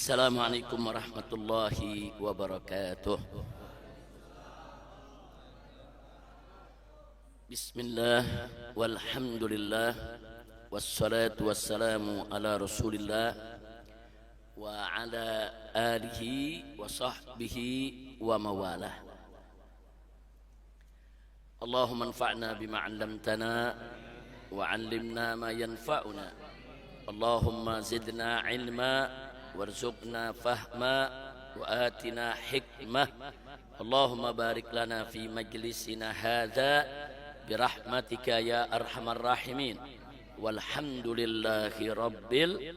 Assalamualaikum warahmatullahi wabarakatuh. Bismillah walhamdulillah wassalatu wassalamu ala rasulillah wa ala alihi wa sahbihi wa mawalah. Allahumma anfa'na bima 'allamtana wa 'allimna ma yanfa'una. Allahumma zidna 'ilma warzuqna fahma wa atina hikmah. Allahumma barik lana fi majlisina hadza birahmatika ya arhamar rahimin. Walhamdulillahi rabbil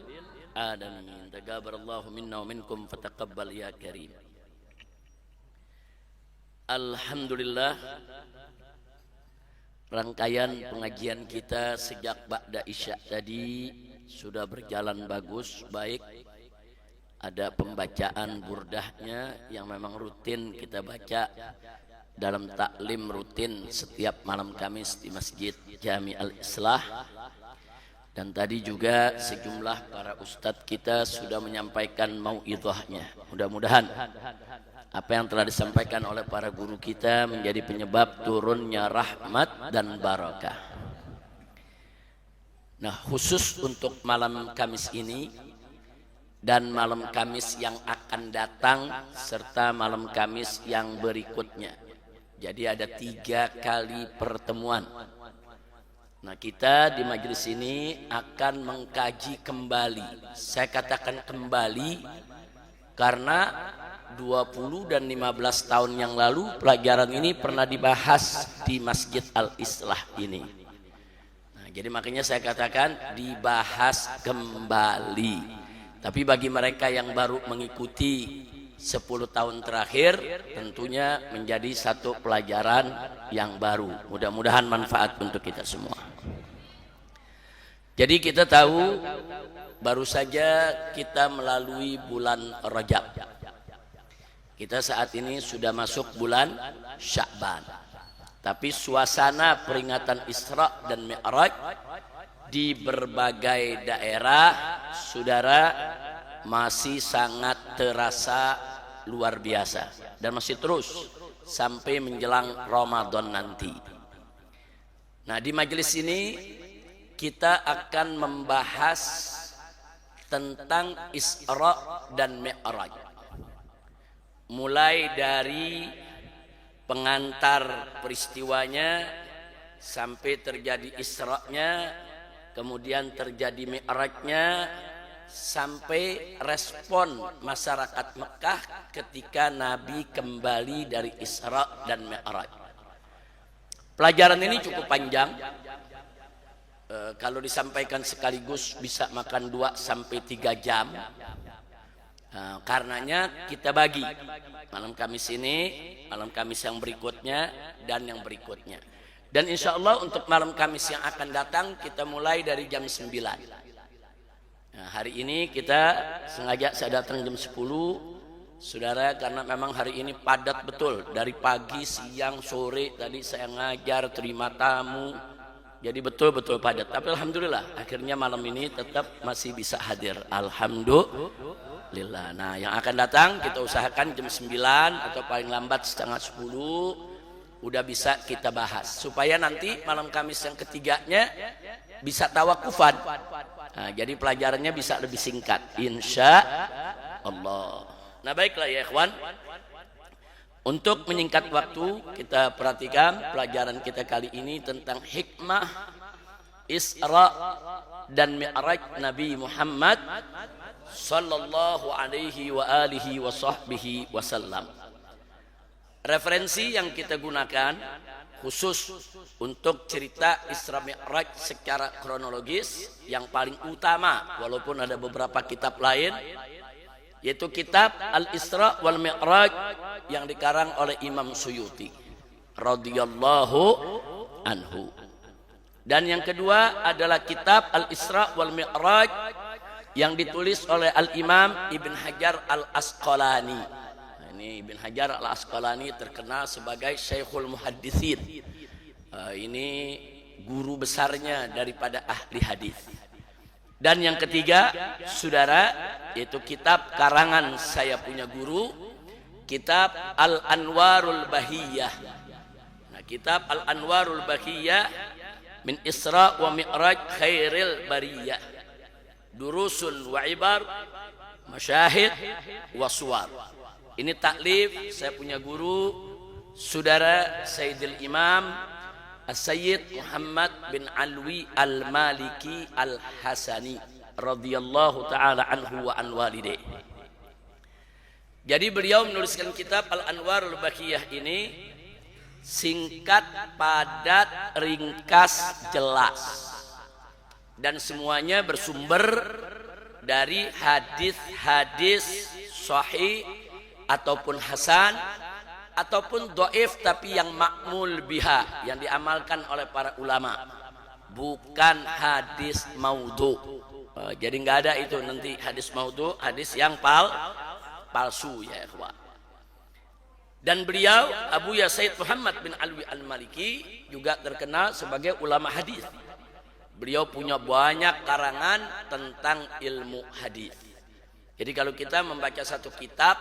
alamin. Taqabbalallahu minna wa minkum fataqabbal ya karim. Alhamdulillah, rangkaian pengajian kita sejak ba'da isya tadi sudah berjalan bagus, baik. Ada pembacaan burdahnya yang memang rutin kita baca dalam taklim rutin setiap malam Kamis di Masjid Jami Al-Islah. Dan tadi juga sejumlah para ustadz kita sudah menyampaikan mau'idhahnya. Mudah-mudahan apa yang telah disampaikan oleh para guru kita menjadi penyebab turunnya rahmat dan barakah. Nah, khusus untuk malam Kamis ini dan malam Kamis yang akan datang serta malam Kamis yang berikutnya. Jadi ada 3 kali pertemuan. Nah, kita di majelis ini akan mengkaji kembali. Saya katakan kembali karena 20 dan 15 tahun yang lalu pelajaran ini pernah dibahas di Masjid Al-Islah ini. Nah, jadi makanya saya katakan dibahas kembali. Tapi bagi mereka yang baru mengikuti 10 tahun terakhir, tentunya menjadi satu pelajaran yang baru. Mudah-mudahan manfaat untuk kita semua. Jadi kita tahu baru saja kita melalui bulan Rajab. Kita saat ini sudah masuk bulan Sya'ban. Tapi suasana peringatan Isra dan Mi'raj di berbagai daerah, saudara, masih sangat terasa luar biasa dan masih terus sampai menjelang Ramadan nanti. Nah, di majelis ini kita akan membahas tentang Isra dan Mi'raj, mulai dari pengantar peristiwanya sampai terjadi Isra-nya, kemudian terjadi Mi'rajnya, sampai respon masyarakat Mekah ketika Nabi kembali dari Isra dan Mi'raj. Pelajaran ini cukup panjang. Kalau disampaikan sekaligus bisa makan 2 sampai 3 jam. Karenanya kita bagi malam Kamis ini, malam Kamis yang berikutnya, dan yang berikutnya. Dan insya Allah untuk malam Kamis yang akan datang kita mulai dari jam 9. Nah, hari ini kita sengaja saya datang jam 10, saudara, karena memang hari ini padat betul. Dari pagi, siang, sore tadi saya ngajar, terima tamu. Jadi betul-betul padat. Tapi alhamdulillah akhirnya malam ini tetap masih bisa hadir. Alhamdulillah. Nah, yang akan datang kita usahakan jam 9 atau paling lambat setengah 10 udah bisa kita bahas supaya nanti malam Kamis yang ketiganya bisa tawakufan. Nah, jadi pelajarannya bisa lebih singkat insya Allah. Nah, baiklah ya ikhwan, untuk menyingkat waktu kita perhatikan pelajaran kita kali ini tentang hikmah Isra dan Mi'raj Nabi Muhammad sallallahu alaihi wa alihi wa sahbihi wasallam. Referensi yang kita gunakan khusus untuk cerita Isra Mi'raj secara kronologis yang paling utama, walaupun ada beberapa kitab lain, yaitu kitab Al-Isra wal Mi'raj yang dikarang oleh Imam Suyuti radhiyallahu anhu. Dan yang kedua adalah kitab Al-Isra wal Mi'raj yang ditulis oleh Al-Imam Ibn Hajar Al-Asqalani. Ini Ibn Hajar Al-Asqalani terkenal sebagai Syekhul Muhadditsin. Ini guru besarnya daripada ahli hadis. Dan yang ketiga, saudara, yaitu kitab karangan saya punya guru, kitab Al-Anwarul Bahiyah. Nah, kitab Al-Anwarul Bahiyah min Isra wa Mi'raj Khairil Bariyah, durusun wa ibar, masyahid wa suwar. Ini taklif saya punya guru, saudara Sayyidil Imam As-Sayyid Muhammad bin Alwi Al-Maliki Al-Hasani radhiyallahu taala anhu wa an walidayh. Jadi beliau menuliskan kitab Al-Anwarul Baqiyah ini singkat, padat, ringkas, jelas, dan semuanya bersumber dari hadis-hadis sahih ataupun hasan ataupun doif, tapi yang makmul biha, yang diamalkan oleh para ulama, bukan hadis maudhu. Jadi nggak ada itu nanti hadis maudhu, hadis yang palsu ya ikhwan. Dan beliau Abuya Sayyid Muhammad bin Alwi Al-Maliki juga terkenal sebagai ulama hadis. Beliau punya banyak karangan tentang ilmu hadis. Jadi kalau kita membaca satu kitab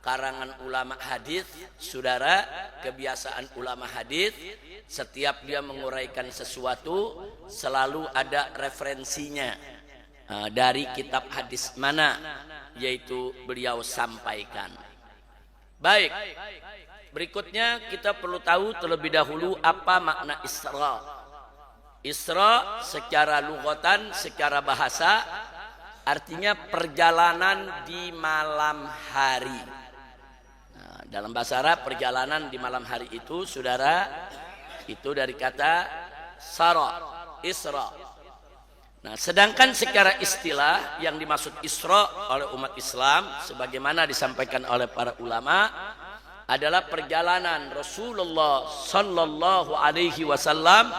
karangan ulama hadis, saudara, kebiasaan ulama hadis, setiap dia menguraikan sesuatu selalu ada referensinya dari kitab hadis mana, yaitu beliau sampaikan. Baik, berikutnya kita perlu tahu terlebih dahulu apa makna Isra. Isra secara lughatan, secara bahasa, artinya perjalanan di malam hari. Dalam bahasa Arab, perjalanan di malam hari itu, saudara, itu dari kata sara, isra. Nah, sedangkan secara istilah yang dimaksud isra oleh umat Islam, sebagaimana disampaikan oleh para ulama, adalah perjalanan Rasulullah Sallallahu Alaihi Wasallam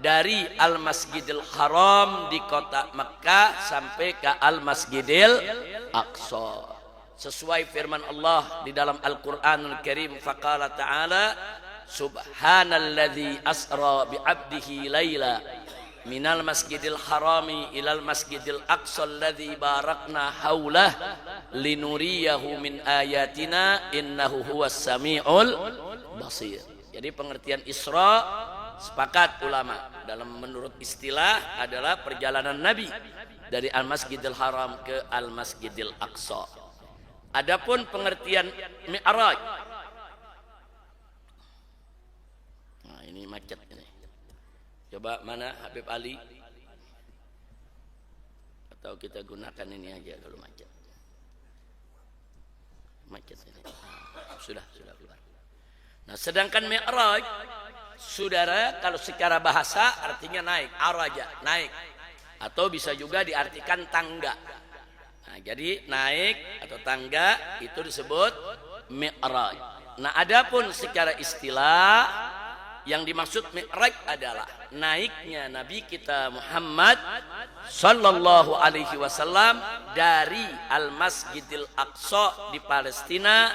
dari Al-Masjidil Haram di kota Makkah sampai ke Al-Masjidil Aqsa. Sesuai firman Allah di dalam Al-Qur'anul Karim, faqala ta'ala subhanalladzi asra bi'abdihi laila minal masjidil harami ilal masjidil aqsa alladzi barakna haulah linuriyahu min ayatina innahu huwas samiul basir. Jadi pengertian Isra, sepakat ulama dalam menurut istilah adalah perjalanan Nabi dari Al-Masjidil Haram ke Al-Masjidil Aqsa. Adapun pengertian Mi'raj, nah ini macet ini. Coba mana Habib Ali? Atau kita gunakan ini aja kalau macet. Macet ini. Sudah keluar. Nah, sedangkan Mi'raj, saudara, kalau secara bahasa artinya naik, araja, naik. Atau bisa juga diartikan tangga. Nah, jadi naik atau tangga itu disebut Mi'raj. Nah, adapun secara istilah yang dimaksud Mi'raj adalah naiknya Nabi kita Muhammad Sallallahu Alaihi Wasallam dari Al-Masjidil Aqsa di Palestina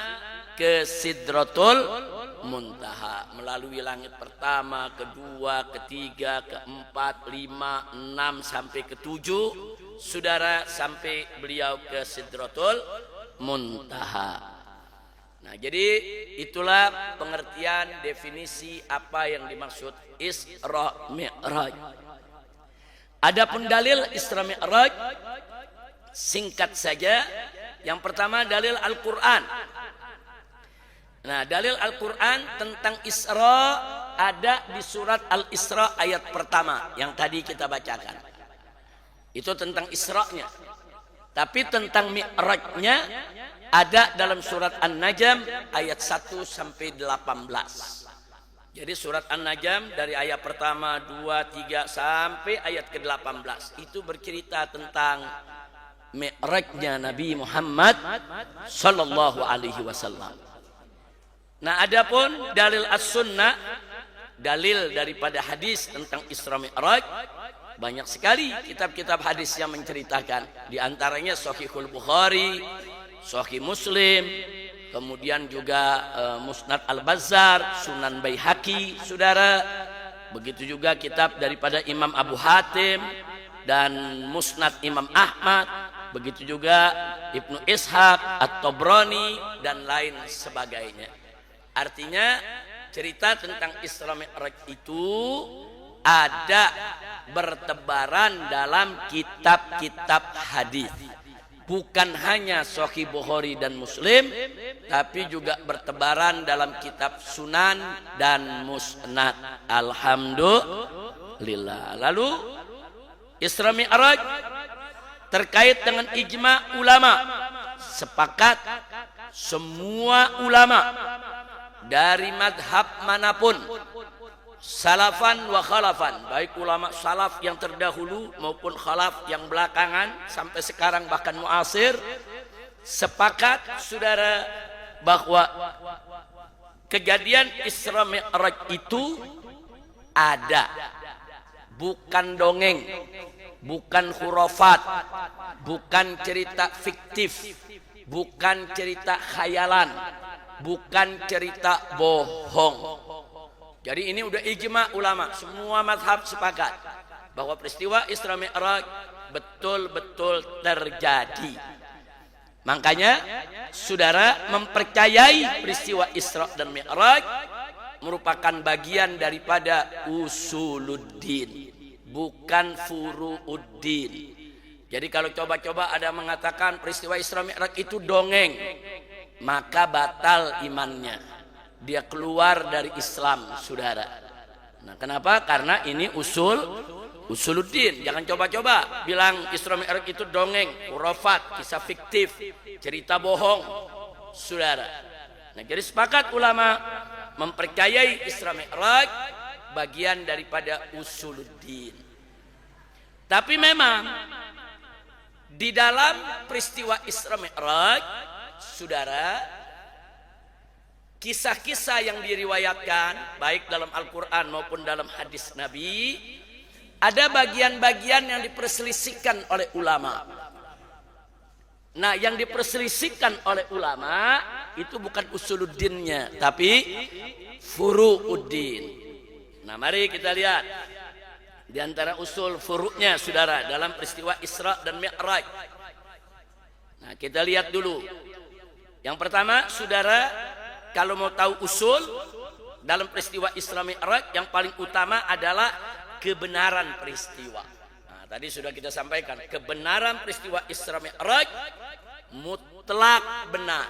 ke Sidratul Muntaha, melalui langit pertama, kedua, ketiga, keempat, lima, enam sampai ketujuh, saudara, sampai beliau ke Sidratul Muntaha. Nah, jadi itulah pengertian definisi apa yang dimaksud Isra Mi'raj. Adapun dalil Isra Mi'raj, singkat saja. Yang pertama dalil Al-Qur'an. Nah, dalil Al-Qur'an tentang Isra ada di surat Al-Isra ayat pertama yang tadi kita bacakan. Itu tentang Isra-nya. Tapi tentang Mi'raj-nya ada dalam surat An-Najm ayat 1 sampai 18. Jadi surat An-Najm dari ayat pertama, 2, 3 sampai ayat ke-18 itu bercerita tentang Mi'rajnya Nabi Muhammad Sallallahu Alaihi Wasallam. Nah, adapun dalil as-sunnah, dalil daripada hadis tentang Isra Mi'raj, banyak sekali kitab-kitab hadis yang menceritakan. Di antaranya Sahihul Bukhari, Sahih Muslim, kemudian juga Musnad Al-Bazzar, Sunan Baihaqi, saudara. Begitu juga kitab daripada Imam Abu Hatim, dan Musnad Imam Ahmad, begitu juga Ibnu Ishaq, At-Tabrani dan lain sebagainya. Artinya cerita tentang Isra Mi'raj itu ada bertebaran dalam kitab-kitab hadis. Bukan hanya Sahih Bukhari dan Muslim, tapi juga bertebaran dalam kitab Sunan dan Musnad. Alhamdulillah. Lalu Isra Mi'raj terkait dengan ijma ulama. Sepakat semua ulama dari madhab manapun, salafan wa khalafan, baik ulama salaf yang terdahulu maupun khalaf yang belakangan sampai sekarang bahkan muasir, sepakat saudara bahwa kejadian Isra Mi'raj itu ada, bukan dongeng, bukan khurafat, bukan cerita fiktif, bukan cerita khayalan, bukan cerita bohong. Jadi ini udah ijma ulama, semua mazhab sepakat bahwa peristiwa Isra Mi'raj betul-betul terjadi. Makanya saudara mempercayai peristiwa Isra dan Mi'raj merupakan bagian daripada usuluddin, bukan furuuddin. Jadi kalau coba-coba ada mengatakan peristiwa Isra Mi'raj itu dongeng, maka batal imannya. Dia keluar dari Islam, saudara. Nah, kenapa? Karena ini usuluddin. Jangan coba-coba bilang Isra Mi'raj itu dongeng, khurafat, kisah fiktif, cerita bohong, saudara. Nah, jadi sepakat ulama mempercayai Isra Mi'raj bagian daripada usuluddin. Tapi memang di dalam peristiwa Isra Mi'raj, saudara, kisah-kisah yang diriwayatkan baik dalam Al-Quran maupun dalam hadis Nabi, ada bagian-bagian yang diperselisihkan oleh ulama. Nah, yang diperselisihkan oleh ulama itu bukan usuluddinnya, tapi furuuddin. Nah, mari kita lihat di antara usul furu'nya, saudara, dalam peristiwa Isra dan Mi'raj. Nah, kita lihat dulu. Yang pertama, saudara, kalau mau tahu usul dalam peristiwa Isra Mi'raj, yang paling utama adalah kebenaran peristiwa. Nah, tadi sudah kita sampaikan, kebenaran peristiwa Isra Mi'raj mutlak benar,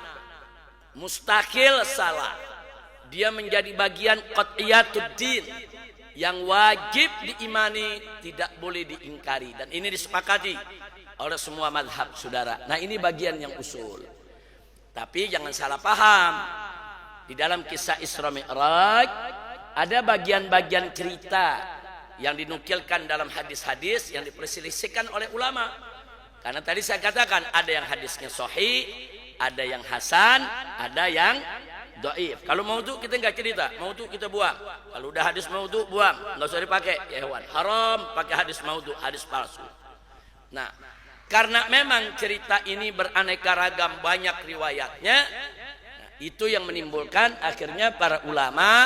mustahil salah. Dia menjadi bagian qat'iyatuddin yang wajib diimani, tidak boleh diingkari, dan ini disepakati oleh semua mazhab, saudara. Nah, ini bagian yang usul. Tapi jangan salah paham. Di dalam kisah Isra Mi'raj ada bagian-bagian cerita yang dinukilkan dalam hadis-hadis yang diperselisihkan oleh ulama. Karena tadi saya katakan ada yang hadisnya sahih, ada yang hasan, ada yang dhaif. Kalau maudhu kita nggak cerita, maudhu kita buang. Kalau udah hadis maudhu buang, nggak usah dipakai. Ya hewan, haram pakai hadis maudhu, hadis palsu. Nah, karena memang cerita ini beraneka ragam, banyak riwayatnya, itu yang menimbulkan akhirnya para ulama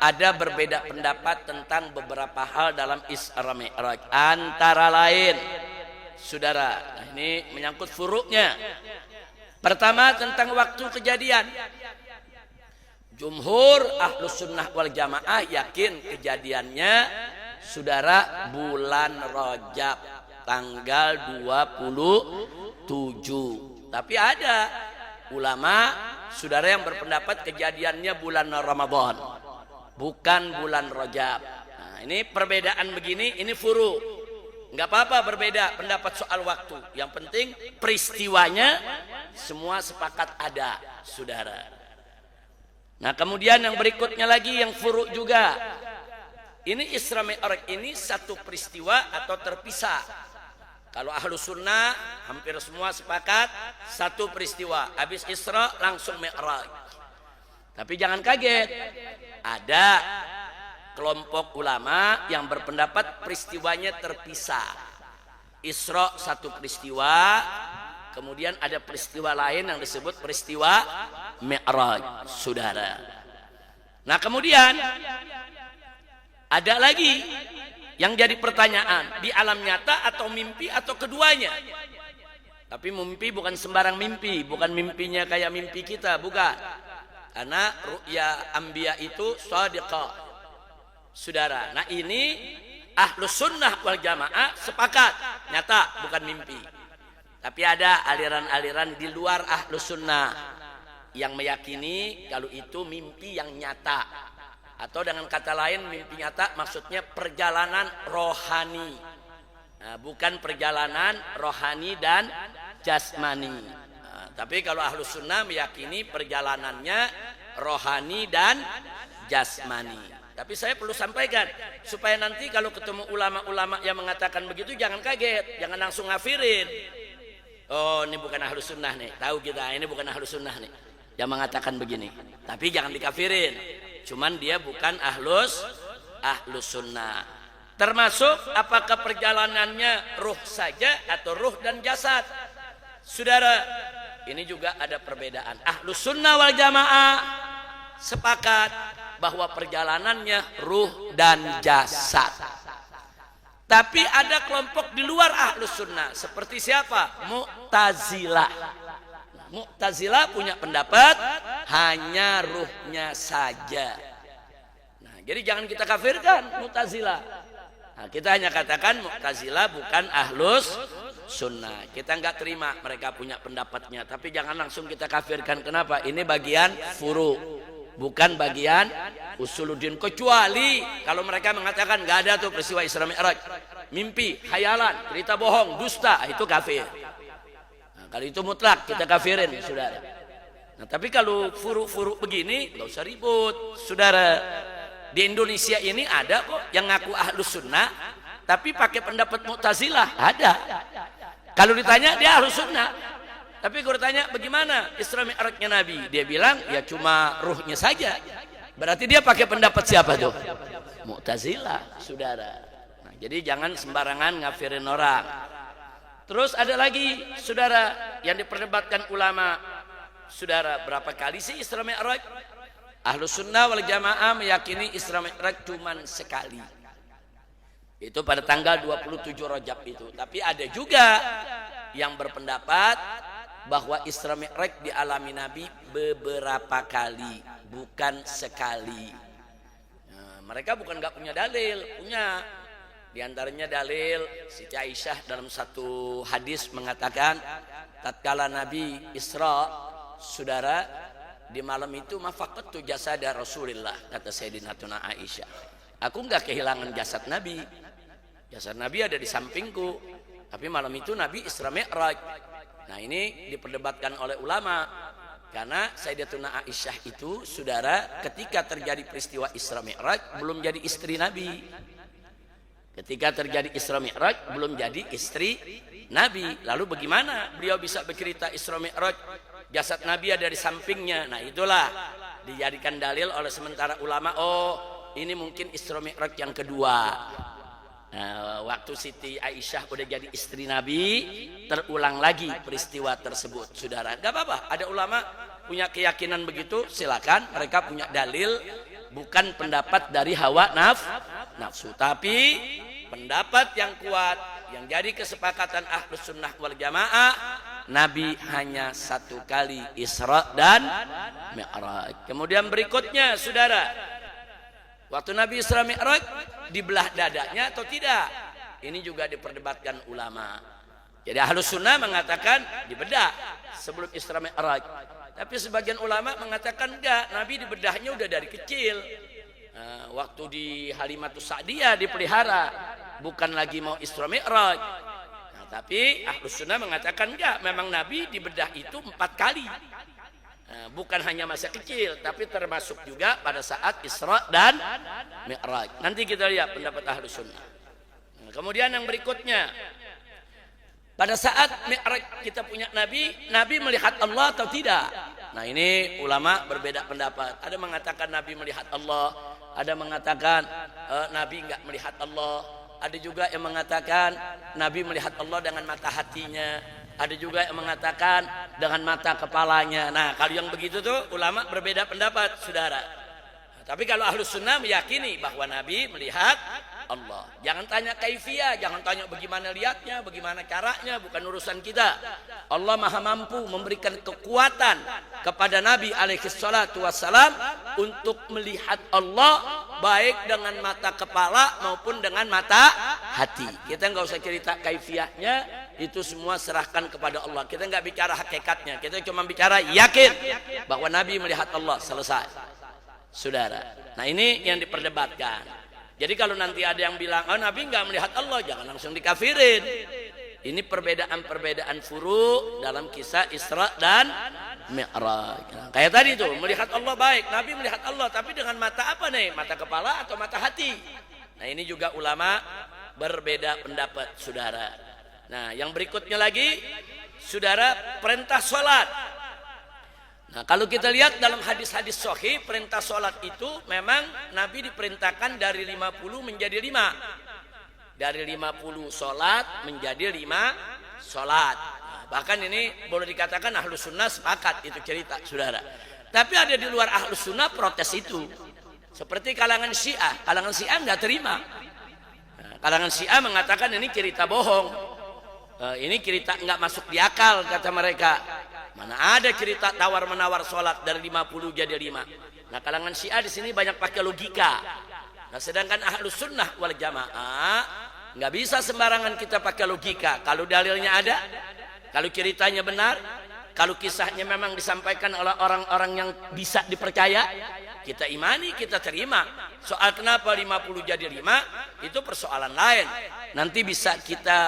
ada berbeda pendapat tentang beberapa hal dalam Isra Mi'raj. Antara lain, saudara, nah ini menyangkut furu'nya. Pertama, tentang waktu kejadian. Jumhur Ahlus Sunnah wal Jamaah yakin kejadiannya, saudara, bulan Rajab tanggal 27. Tapi ada ulama, saudara, yang berpendapat kejadiannya bulan Ramadan, bukan bulan Rajab. Nah, ini perbedaan begini, ini furu. Enggak apa-apa berbeda pendapat soal waktu. Yang penting peristiwanya semua sepakat ada, saudara. Nah, kemudian yang berikutnya lagi yang furu juga. Ini Isra Mi'raj ini satu peristiwa atau terpisah. Kalau Ahlus Sunnah hampir semua sepakat satu peristiwa, habis Isra langsung Mi'raj. Tapi jangan kaget, ada kelompok ulama yang berpendapat peristiwanya terpisah. Isra satu peristiwa, kemudian ada peristiwa lain yang disebut peristiwa Mi'raj, saudara. Nah, kemudian ada lagi Yang jadi pertanyaan, di alam nyata atau mimpi atau keduanya? Tapi mimpi bukan sembarang mimpi, bukan mimpinya kayak mimpi kita, bukan. Karena ru'ya anbiya itu shadiqah. Saudara, nah ini Ahlus Sunnah wal Jamaah sepakat, nyata bukan mimpi. Tapi ada aliran-aliran di luar Ahlus Sunnah yang meyakini kalau itu mimpi yang nyata. Atau dengan kata lain mimpi nyata maksudnya perjalanan rohani, nah, bukan perjalanan rohani dan jasmani. Nah, tapi kalau Ahlus Sunnah meyakini perjalanannya rohani dan jasmani. Tapi saya perlu sampaikan supaya nanti kalau ketemu ulama-ulama yang mengatakan begitu jangan kaget, jangan langsung ngafirin. Oh, ini bukan Ahlus Sunnah nih, tahu kita ini bukan Ahlus Sunnah nih yang mengatakan begini. Tapi jangan dikafirin. Cuman dia bukan ahlus sunnah. Termasuk apakah perjalanannya ruh saja atau ruh dan jasad. Saudara, ini juga ada perbedaan. Ahlus sunnah wal jamaah sepakat bahwa perjalanannya ruh dan jasad. Tapi ada kelompok di luar ahlus sunnah. Seperti siapa? Mu'tazilah. Mu'tazilah punya pendapat hanya ruhnya saja. Nah, jadi jangan kita kafirkan Mu'tazilah. Nah, kita hanya katakan Mu'tazilah bukan ahlus sunnah. Kita nggak terima mereka punya pendapatnya. Tapi jangan langsung kita kafirkan. Kenapa? Ini bagian furu, bukan bagian usuluddin. Kecuali kalau mereka mengatakan nggak ada tuh peristiwa Isra Mi'raj, mimpi, khayalan, cerita bohong, dusta, itu kafir. Kalau itu mutlak kita kafirin, saudara. Nah, tapi kalau furu-furu begini nggak usah ribut, saudara. Di Indonesia ini ada kok yang ngaku ahlus sunnah tapi pakai pendapat Mu'tazilah, ada. Kalau ditanya dia ahlus sunnah, tapi kalau ditanya bagaimana Isra Mi'rajnya Nabi, dia bilang ya cuma ruhnya saja. Berarti dia pakai pendapat siapa tuh? Mu'tazilah, saudara. Nah, jadi jangan sembarangan ngafirin orang. Terus ada lagi, saudara, yang diperdebatkan ulama. Saudara, berapa kali sih Isra Mi'raj? Ahlus Sunnah wal Jamaah meyakini Isra Mi'raj cuma sekali. Itu pada tanggal 27 Rajab itu. Tapi ada juga yang berpendapat bahwa Isra Mi'raj dialami Nabi beberapa kali, bukan sekali. Nah, mereka bukan nggak punya dalil, punya. Di antaranya dalil Siti Aisyah dalam satu hadis mengatakan tatkala Nabi Isra, saudara, di malam itu mafaqattu jasada Rasulillah, kata Sayyidina Aisyah. Aku enggak kehilangan jasad Nabi. Jasad Nabi ada di sampingku. Tapi malam itu Nabi Isra Mi'raj. Nah, ini diperdebatkan oleh ulama karena Sayyidatuna Aisyah itu, saudara, ketika terjadi peristiwa Isra Mi'raj belum jadi istri Nabi. Ketika terjadi Isra Mi'raj belum jadi istri Nabi. Lalu bagaimana beliau bisa bercerita Isra Mi'raj jasad Nabi ada di sampingnya? Nah, itulah dijadikan dalil oleh sementara ulama. Oh, ini mungkin Isra Mi'raj yang kedua. Nah, waktu Siti Aisyah udah jadi istri Nabi, terulang lagi peristiwa tersebut, saudara. Gak apa-apa, ada ulama punya keyakinan begitu, silakan. Mereka punya dalil, bukan pendapat dari hawa nafsu, tapi pendapat yang kuat yang jadi kesepakatan Ahlus Sunnah wal Jamaah, Nabi hanya satu kali Isra dan Mi'raj. Kemudian berikutnya, saudara, waktu Nabi Isra Mi'raj dibelah dadanya atau tidak? Ini juga diperdebatkan ulama. Jadi Ahlus Sunnah mengatakan dibedah sebelum Isra Mi'raj. Tapi sebagian ulama mengatakan enggak, Nabi dibedahnya udah dari kecil. Waktu di Halimatus Sa'diyah dipelihara, bukan lagi mau Isra Mi'raj. Nah, tapi Ahlus Sunnah mengatakan enggak, memang Nabi dibedah itu 4 kali. Bukan hanya masa kecil, tapi termasuk juga pada saat Isra dan Mi'raj. Nanti kita lihat pendapat Ahlus Sunnah. Nah, kemudian yang berikutnya, pada saat Mi'raj kita punya Nabi, Nabi melihat Allah atau tidak? Nah, ini ulama berbeda pendapat. Ada mengatakan Nabi melihat Allah, ada mengatakan Nabi enggak melihat Allah. Ada juga yang mengatakan Nabi melihat Allah dengan mata hatinya. Ada juga yang mengatakan dengan mata kepalanya. Nah, kalau yang begitu tuh ulama berbeda pendapat, saudara. Nah, tapi kalau Ahlus Sunnah meyakini bahwa Nabi melihat Allah. Jangan tanya kaifiyah, jangan tanya bagaimana lihatnya, bagaimana caranya, bukan urusan kita. Allah Maha mampu memberikan kekuatan kepada Nabi alaihi salatu wassalam untuk melihat Allah baik dengan mata kepala maupun dengan mata hati. Kita nggak usah cerita kaifiyahnya, itu semua serahkan kepada Allah. Kita nggak bicara hakikatnya, kita cuma bicara yakin bahwa Nabi melihat Allah, selesai. Saudara, nah ini yang diperdebatkan. Jadi kalau nanti ada yang bilang, oh Nabi nggak melihat Allah, jangan langsung dikafirin. Ini perbedaan-perbedaan furu dalam kisah Isra dan Mi'raj. Kayak tadi tuh, melihat Allah baik, Nabi melihat Allah, tapi dengan mata apa nih? Mata kepala atau mata hati? Nah ini juga ulama berbeda pendapat, saudara. Nah yang berikutnya lagi, saudara, perintah sholat. Nah kalau kita lihat dalam hadis-hadis sahih, perintah sholat itu memang Nabi diperintahkan dari 50 menjadi 5. Dari 50 sholat menjadi 5 sholat. Nah, bahkan ini boleh dikatakan ahlus sunnah sepakat, itu cerita, saudara. Tapi ada di luar ahlus sunnah protes itu. Seperti kalangan Syiah. Kalangan Syiah nggak terima. Nah, kalangan Syiah mengatakan ini cerita bohong. Ini cerita nggak masuk di akal, kata mereka. Mana ada cerita tawar-menawar sholat dari 50 jadi 5. Nah kalangan Syiah di sini banyak pakai logika. Nah sedangkan ahlus sunnah wal jamaah nggak bisa sembarangan kita pakai logika. Kalau dalilnya ada, kalau ceritanya benar, kalau kisahnya memang disampaikan oleh orang-orang yang bisa dipercaya, kita imani, kita terima. Soal kenapa 50 jadi 5 itu persoalan lain. Nanti bisa kita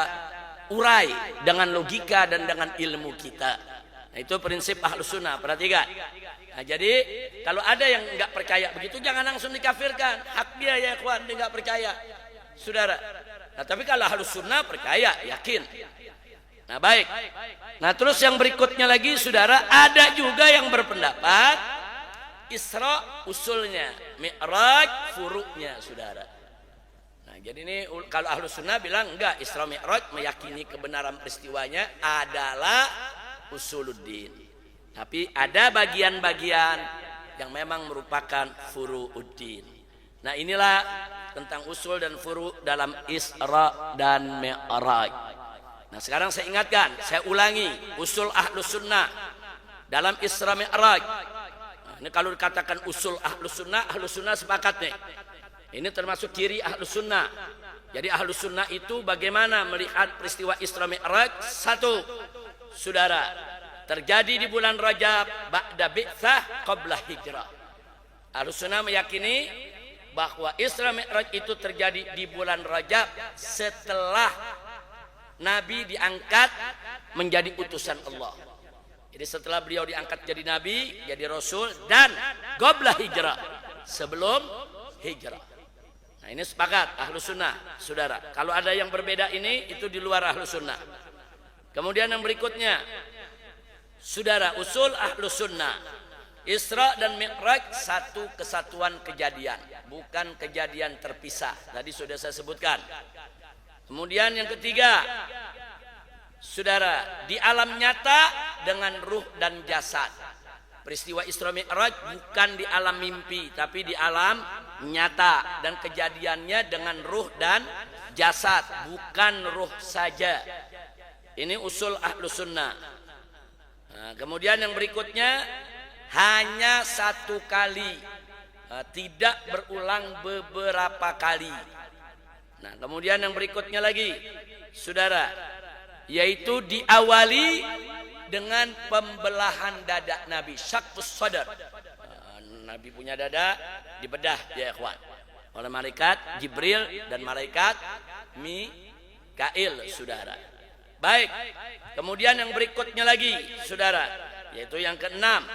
urai dengan logika dan dengan ilmu kita. Nah, itu prinsip ahlus sunnah, perhatikan. Nah, jadi kalau ada yang nggak percaya begitu, jangan langsung dikafirkan. Hak dia ya ikhwan, dia nggak percaya, saudara. Nah tapi kalau ahlus sunnah percaya, yakin. Nah baik. Nah terus yang berikutnya lagi, saudara, ada juga yang berpendapat Isra usulnya, Mi'raj furu'nya, saudara. Nah jadi ini kalau ahlus sunnah bilang enggak, Isra Mi'raj meyakini kebenaran peristiwanya adalah usuluddin. Tapi ada bagian-bagian yang memang merupakan furu'uddin. Nah inilah tentang usul dan furu' dalam Isra dan Mi'raj. Nah sekarang saya ingatkan, saya ulangi, usul ahlus sunnah dalam Isra Mi'raj. Nah, ini kalau dikatakan usul ahlus sunnah sepakat nih. Ini termasuk ciri ahlus sunnah. Jadi ahlus sunnah itu bagaimana melihat peristiwa Isra Mi'raj. Satu, saudara, terjadi di bulan Rajab ba'da bi'tsah qabla hijrah. Ahlus sunnah meyakini bahwa Isra Mi'raj itu terjadi di bulan Rajab setelah Nabi diangkat menjadi utusan Allah. Jadi setelah beliau diangkat jadi Nabi, jadi Rasul, dan qabla hijrah, sebelum hijrah. Nah ini sepakat ahlus sunnah, saudara. Kalau ada yang berbeda ini, itu di luar ahlus sunnah. Kemudian yang berikutnya, saudara, usul ahlus sunnah, Isra dan Mi'raj satu kesatuan kejadian, bukan kejadian terpisah. Tadi sudah saya sebutkan. Kemudian yang ketiga, saudara, di alam nyata dengan ruh dan jasad. Peristiwa Isra Mi'raj bukan di alam mimpi, tapi di alam nyata, dan kejadiannya dengan ruh dan jasad, bukan ruh saja. Ini usul ahlus sunnah. Nah, kemudian yang berikutnya, hanya satu kali, tidak berulang beberapa kali. Nah kemudian yang berikutnya lagi, saudara, yaitu diawali dengan pembelahan dada Nabi, syaqqus sadar. Nabi punya dada, dibedah ya ikhwan oleh malaikat Jibril dan malaikat Mikail, saudara. Baik, kemudian yang berikutnya lagi, saudara, yaitu yang keenam,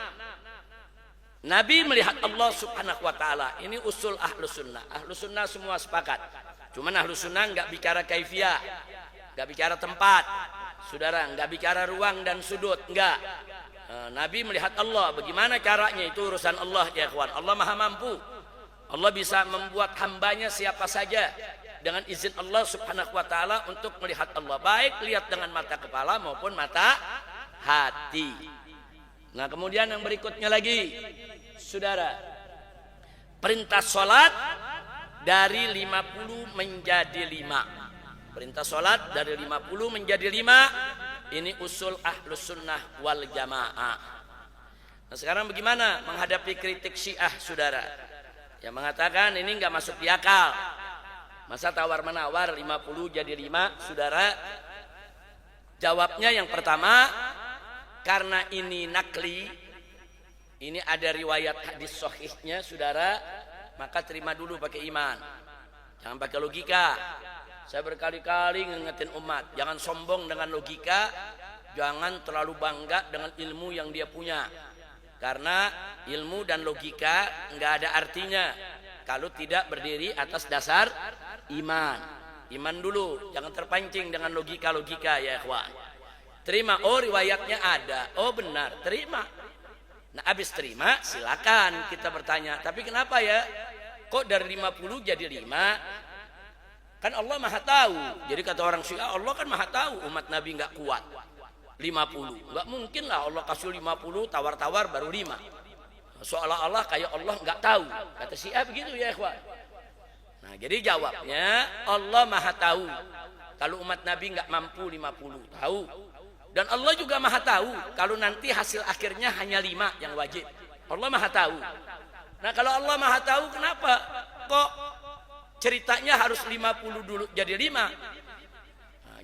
Nabi melihat Allah subhanahu wa ta'ala. Ini usul ahlus sunnah. Ahlus sunnah semua sepakat. Cuman ahlus sunnah nggak bicara kaifiyah, nggak bicara tempat, saudara, nggak bicara ruang dan sudut, nggak. Nabi melihat Allah, bagaimana caranya itu urusan Allah ya kawan. Allah maha mampu. Allah bisa membuat hambanya siapa saja dengan izin Allah subhanahu wa ta'ala untuk melihat Allah, baik lihat dengan mata kepala maupun mata hati. Nah kemudian yang berikutnya lagi, saudara, perintah sholat dari 50 menjadi 5. Perintah sholat dari 50 menjadi 5. Ini usul ahlus sunnah wal jamaah. Nah sekarang bagaimana menghadapi kritik Syiah saudara yang mengatakan ini nggak masuk di akal, masa tawar menawar 50 jadi 5 saudara? Jawabnya yang pertama, karena ini nakli, ini ada riwayat hadis sahihnya saudara, maka terima dulu pakai iman, jangan pakai logika. Saya berkali-kali ngingetin umat, jangan sombong dengan logika, jangan terlalu bangga dengan ilmu yang dia punya, karena ilmu dan logika nggak ada artinya kalau tidak berdiri atas dasar iman. Iman dulu, jangan terpancing dengan logika-logika ya ikhwan. Terima, oh riwayatnya ada, oh benar, terima. Nah habis terima silakan kita bertanya, tapi kenapa ya kok dari 50 jadi 5? Kan Allah maha tahu. Jadi kata orang Syiah, Allah kan maha tahu umat Nabi nggak kuat 50, nggak mungkin lah Allah kasih 50 tawar-tawar baru 5, seolah-olah kayak Allah nggak tahu. Kata Syiah begitu ya ikhwan. Nah jadi jawabnya, Allah maha tahu kalau umat Nabi nggak mampu 50, tahu. Dan Allah juga maha tahu kalau nanti hasil akhirnya hanya 5 yang wajib. Allah maha tahu. Nah kalau Allah maha tahu, kenapa kok ceritanya harus 50 dulu jadi 5? Nah,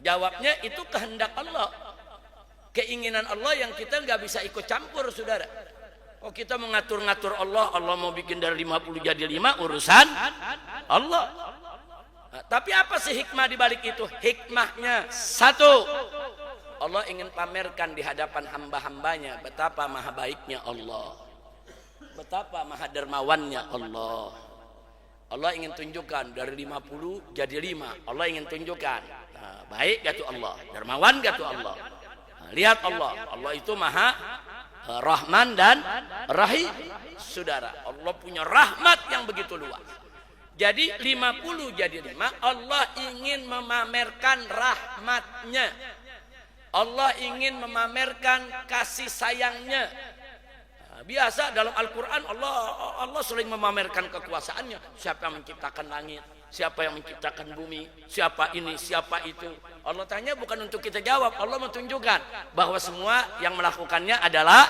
jawabnya itu kehendak Allah, keinginan Allah yang kita nggak bisa ikut campur saudara. Oh kita mengatur-ngatur Allah, Allah mau bikin dari 50 jadi 5, urusan Allah. Nah, tapi apa sih hikmah di balik itu? Hikmahnya satu, Allah ingin pamerkan di hadapan hamba-hambanya betapa maha baiknya Allah, betapa maha dermawannya Allah. Allah ingin tunjukkan dari 50 jadi 5. Allah ingin tunjukkan, nah, baik gak tuh Allah, dermawan gak tuh Allah. Nah, lihat Allah, Allah itu maha Rahman dan Rahim saudara. Allah punya rahmat yang begitu luas. Jadi 50 jadi 5, Allah ingin memamerkan rahmatnya, Allah ingin memamerkan kasih sayangnya. Nah, biasa dalam Al-Quran Allah sering memamerkan kekuasaannya. Siapa yang menciptakan langit, siapa yang menciptakan bumi, siapa ini, siapa itu. Allah tanya bukan untuk kita jawab, Allah menunjukkan bahwa semua yang melakukannya adalah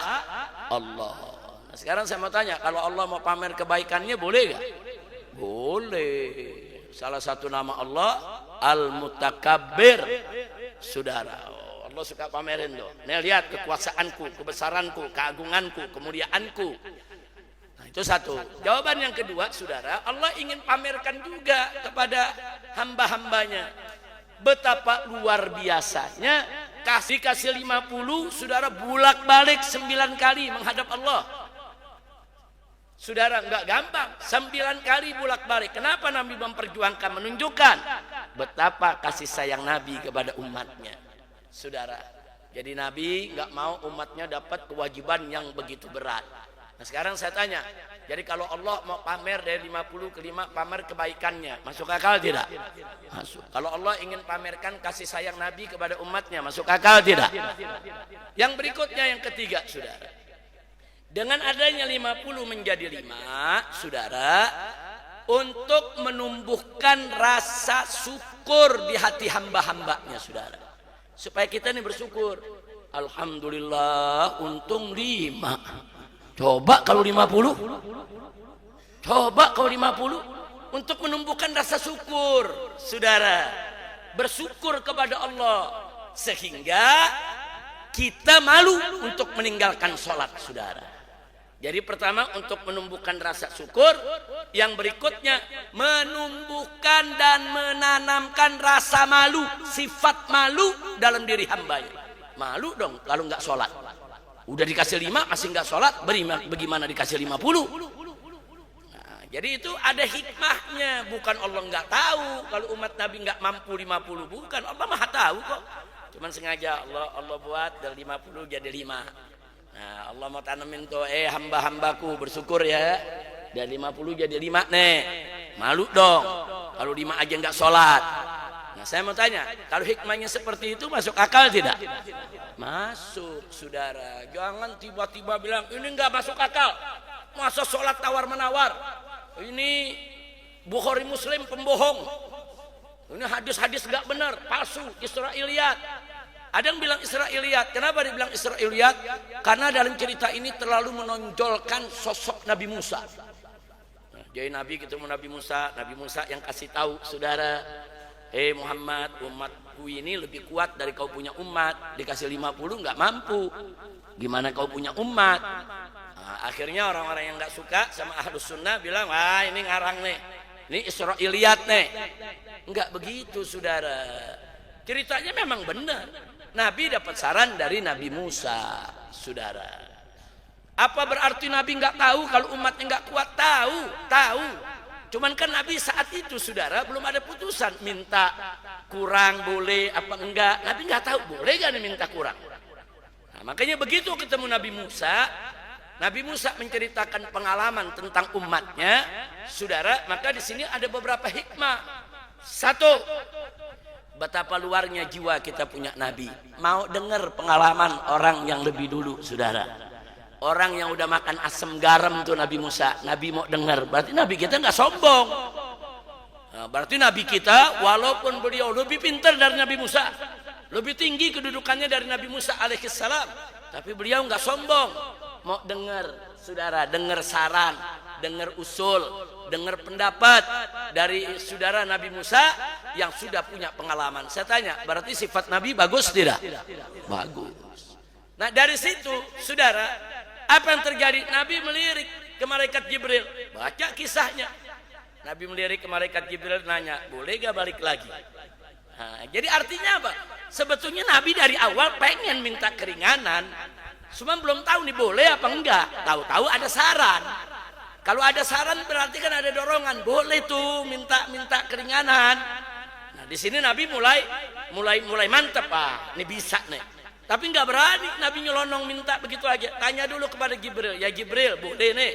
Allah. Nah, sekarang saya mau tanya, kalau Allah mau pamer kebaikannya boleh gak? Boleh. Salah satu nama Allah Al-Mutakabbir saudara. Allah suka pamerin tuh. Nih lihat kekuasaanku, kebesaranku, keagunganku, kemuliaanku. Nah, itu satu. Jawaban yang kedua saudara, Allah ingin pamerkan juga kepada hamba-hambanya betapa luar biasanya kasih 50 saudara, bulak-balik 9 kali menghadap Allah. Saudara nggak gampang 9 kali bulak-balik. Kenapa Nabi memperjuangkan, menunjukkan betapa kasih sayang Nabi kepada umatnya saudara. Jadi Nabi nggak mau umatnya dapat kewajiban yang begitu berat. Nah sekarang saya tanya, jadi kalau Allah mau pamer dari 50 ke 5, pamer kebaikannya, masuk akal tidak? Masuk. Kalau Allah ingin pamerkan kasih sayang Nabi kepada umatnya, masuk akal tidak? Yang berikutnya, yang ketiga saudara, dengan adanya 50 menjadi 5 saudara, untuk menumbuhkan rasa syukur di hati hamba-hambanya saudara, supaya kita ini bersyukur. Alhamdulillah untung 5. Coba kalau 50, coba kalau 50, untuk menumbuhkan rasa syukur saudara, bersyukur kepada Allah, sehingga kita malu untuk meninggalkan sholat saudara. Jadi pertama untuk menumbuhkan rasa syukur, yang berikutnya menumbuhkan dan menanamkan rasa malu, sifat malu dalam diri hambanya. Malu dong kalau nggak sholat. Udah dikasih 5 masih nggak sholat, bagaimana dikasih 50? Nah, jadi itu ada hikmahnya, bukan Allah nggak tahu kalau umat Nabi nggak mampu 50, bukan, Allah maha tahu kok. Cuman sengaja Allah buat dari 50 jadi 5. Nah, Allah mau tanamin tuh, hamba-hambaku bersyukur ya, dari 50 jadi 5 nih. Malu dong kalau 5 aja nggak sholat. Nah, saya mau tanya, kalau hikmahnya seperti itu masuk akal tidak? Masuk saudara. Jangan tiba-tiba bilang ini nggak masuk akal, masa sholat tawar menawar, ini Bukhari Muslim pembohong. Ini hadis-hadis gak benar, palsu, Israiliyat. Ada yang bilang Israiliyat. Kenapa dibilang Israiliyat? Karena dalam cerita ini terlalu menonjolkan sosok Nabi Musa. Nah, jadi Nabi ketemu Nabi Musa yang kasih tahu, saudara, Muhammad, umatku ini lebih kuat dari kau punya umat. Dikasih 50 nggak mampu. Gimana kau punya umat? Nah, akhirnya orang-orang yang nggak suka sama Ahlus Sunnah bilang, wah ini ngarang nih, ini Israiliyat nih. Enggak begitu, saudara. Ceritanya memang benar. Nabi dapat saran dari Nabi Musa, saudara. Apa berarti Nabi nggak tahu kalau umatnya nggak kuat? Tahu. Cuman kan Nabi saat itu, saudara, belum ada putusan minta kurang boleh apa enggak. Nabi nggak tahu boleh nggak minta kurang. Nah, makanya begitu ketemu Nabi Musa menceritakan pengalaman tentang umatnya, saudara. Maka di sini ada beberapa hikmah. Satu, betapa luarnya jiwa kita punya Nabi. Mau dengar pengalaman orang yang lebih dulu, saudara. Orang yang udah makan asam garam tuh Nabi Musa. Nabi mau dengar. Berarti Nabi kita nggak sombong. Nah, berarti Nabi kita walaupun beliau lebih pintar dari Nabi Musa, lebih tinggi kedudukannya dari Nabi Musa alaihissalam, tapi beliau nggak sombong. Mau dengar, saudara, dengar saran, dengar usul, dengar pendapat dari saudara Nabi Musa yang sudah punya pengalaman. Saya tanya, berarti sifat Nabi bagus tidak? Bagus. Nah dari situ, saudara, apa yang terjadi? Nabi melirik ke malaikat Jibril. Baca kisahnya. Nabi melirik ke malaikat Jibril, nanya, boleh gak balik lagi? Nah, jadi artinya apa? Sebetulnya Nabi dari awal pengen minta keringanan, cuma belum tahu nih boleh apa enggak. Tahu-tahu ada saran. Kalau ada saran berarti kan ada dorongan, boleh tuh minta keringanan. Nah di sini Nabi mulai mantap, ini bisa nih. Tapi nggak berani Nabi nyelonong minta begitu aja. Tanya dulu kepada Jibril, ya Jibril boleh nih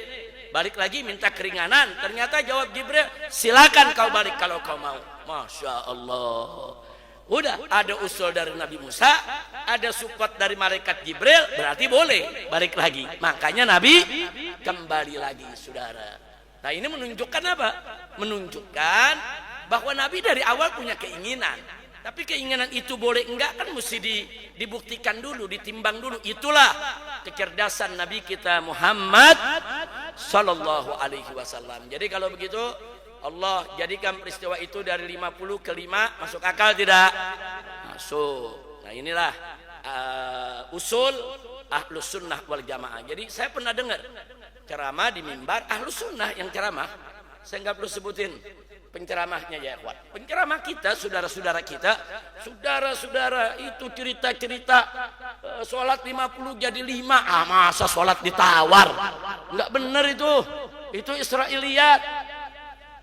balik lagi minta keringanan. Ternyata jawab Jibril, silakan kau balik kalau kau mau. Masya Allah. Udah ada usul dari Nabi Musa, ada support dari malaikat Jibril, berarti boleh balik lagi. Makanya Nabi kembali lagi, saudara. Nah ini menunjukkan apa? Menunjukkan bahwa Nabi dari awal punya keinginan. Tapi keinginan itu boleh enggak kan mesti dibuktikan dulu, ditimbang dulu. Itulah kecerdasan Nabi kita Muhammad Sallallahu Alaihi Wasallam. Jadi kalau begitu Allah jadikan peristiwa itu dari 50 ke 5 masuk akal tidak? Masuk. Nah inilah usul Ahlus Sunnah wal Jamaah. Jadi saya pernah dengar ceramah di mimbar Ahlus Sunnah yang ceramah. Saya nggak perlu sebutin penceramahnya ya ikhwan. Penceramah kita, saudara-saudara kita, saudara-saudara itu cerita-cerita sholat 50 jadi 5. Masa sholat ditawar? Nggak benar itu. Itu Israiliyat.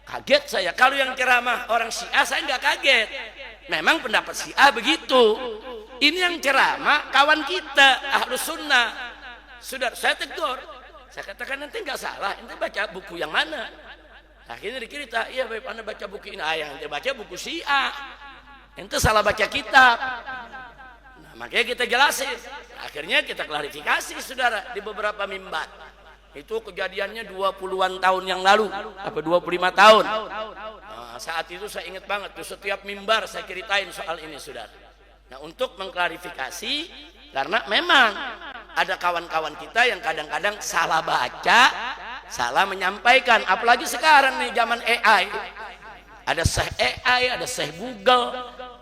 Kaget saya. Kalau yang ceramah orang Syiah saya nggak kaget. Memang pendapat Syiah begitu. Ini yang ceramah kawan kita Ahlus Sunnah. Saudara saya tegur. Saya katakan nanti nggak salah. Ente baca buku yang mana? Akhirnya dicerita, iya baik anda baca buku ini. Yang ente baca buku Syiah. Ente salah baca kitab. Nah, makanya kita jelasin. Akhirnya kita klarifikasi saudara di beberapa mimbar. Itu kejadiannya 20-an tahun yang lalu, apa 25 tahun. Nah, saat itu saya ingat banget tuh setiap mimbar saya ceritain soal ini, saudara. Nah, untuk mengklarifikasi karena memang ada kawan-kawan kita yang kadang-kadang salah baca, salah menyampaikan, apalagi sekarang nih zaman AI. Ada Syekh AI, ada Syekh Google,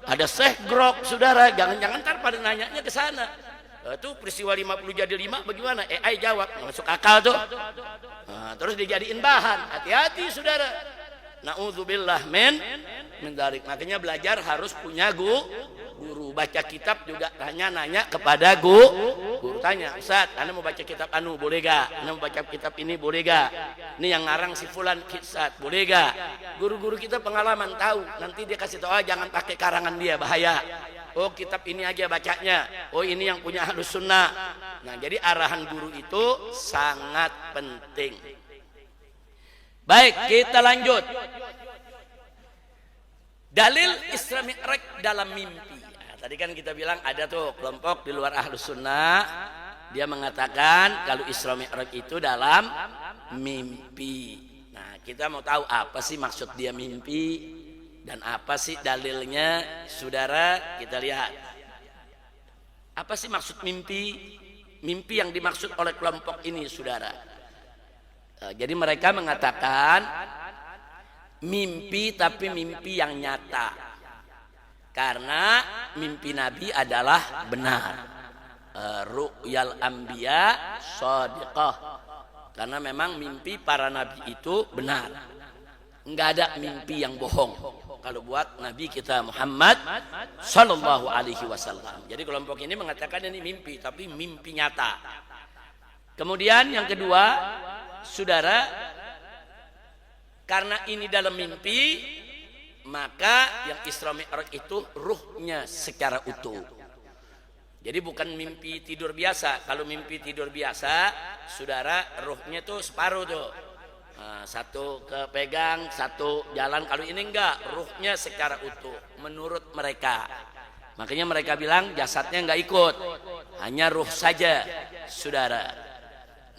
ada Syekh Grok, saudara. Jangan-jangan ntar pada nanyanya ke sana. Itu peristiwa 50 jadi 5 bagaimana? AI jawab, masuk akal tuh. Nah, terus dijadiin bahan. Hati-hati saudara. Na'udzubillah min dzalik. Makanya belajar harus punya guru. Baca kitab juga nanya kepada guru. Tanya, Ustaz, Anda mau baca kitab anu boleh gak? Anda mau baca kitab ini boleh gak? Ini yang ngarang si fulan Ustaz, boleh gak? Guru-guru kita pengalaman tahu. Nanti dia kasih tahu, jangan pakai karangan dia, bahaya. Oh kitab ini aja bacanya. Oh ini yang punya Ahlus Sunnah. Nah jadi arahan guru itu sangat penting. Baik kita lanjut. Dalil Isra Mi'raj dalam mimpi. Nah, tadi kan kita bilang ada tuh kelompok di luar Ahlus Sunnah. Dia mengatakan kalau Isra Mi'raj itu dalam mimpi. Nah kita mau tahu apa sih maksud dia mimpi dan apa sih dalilnya, saudara. Kita lihat apa sih maksud mimpi. Mimpi yang dimaksud oleh kelompok ini, saudara. Jadi mereka mengatakan mimpi, tapi mimpi yang nyata, karena mimpi Nabi adalah benar. Ru'yal anbiya shadiqah, karena memang mimpi para nabi itu benar. Enggak ada mimpi yang bohong kalau buat Nabi kita Muhammad sallallahu alaihi wasallam. Jadi kelompok ini mengatakan ini mimpi, tapi mimpi nyata. Kemudian yang kedua, saudara, karena ini dalam mimpi, maka yang Isra Mi'raj itu ruhnya secara utuh. Jadi bukan mimpi tidur biasa. Kalau mimpi tidur biasa, saudara, ruhnya tuh separuh tuh. Nah, satu kepegang, satu jalan. Kalau ini enggak, ruhnya secara utuh menurut mereka. Makanya mereka bilang jasadnya enggak ikut, hanya ruh saja, saudara.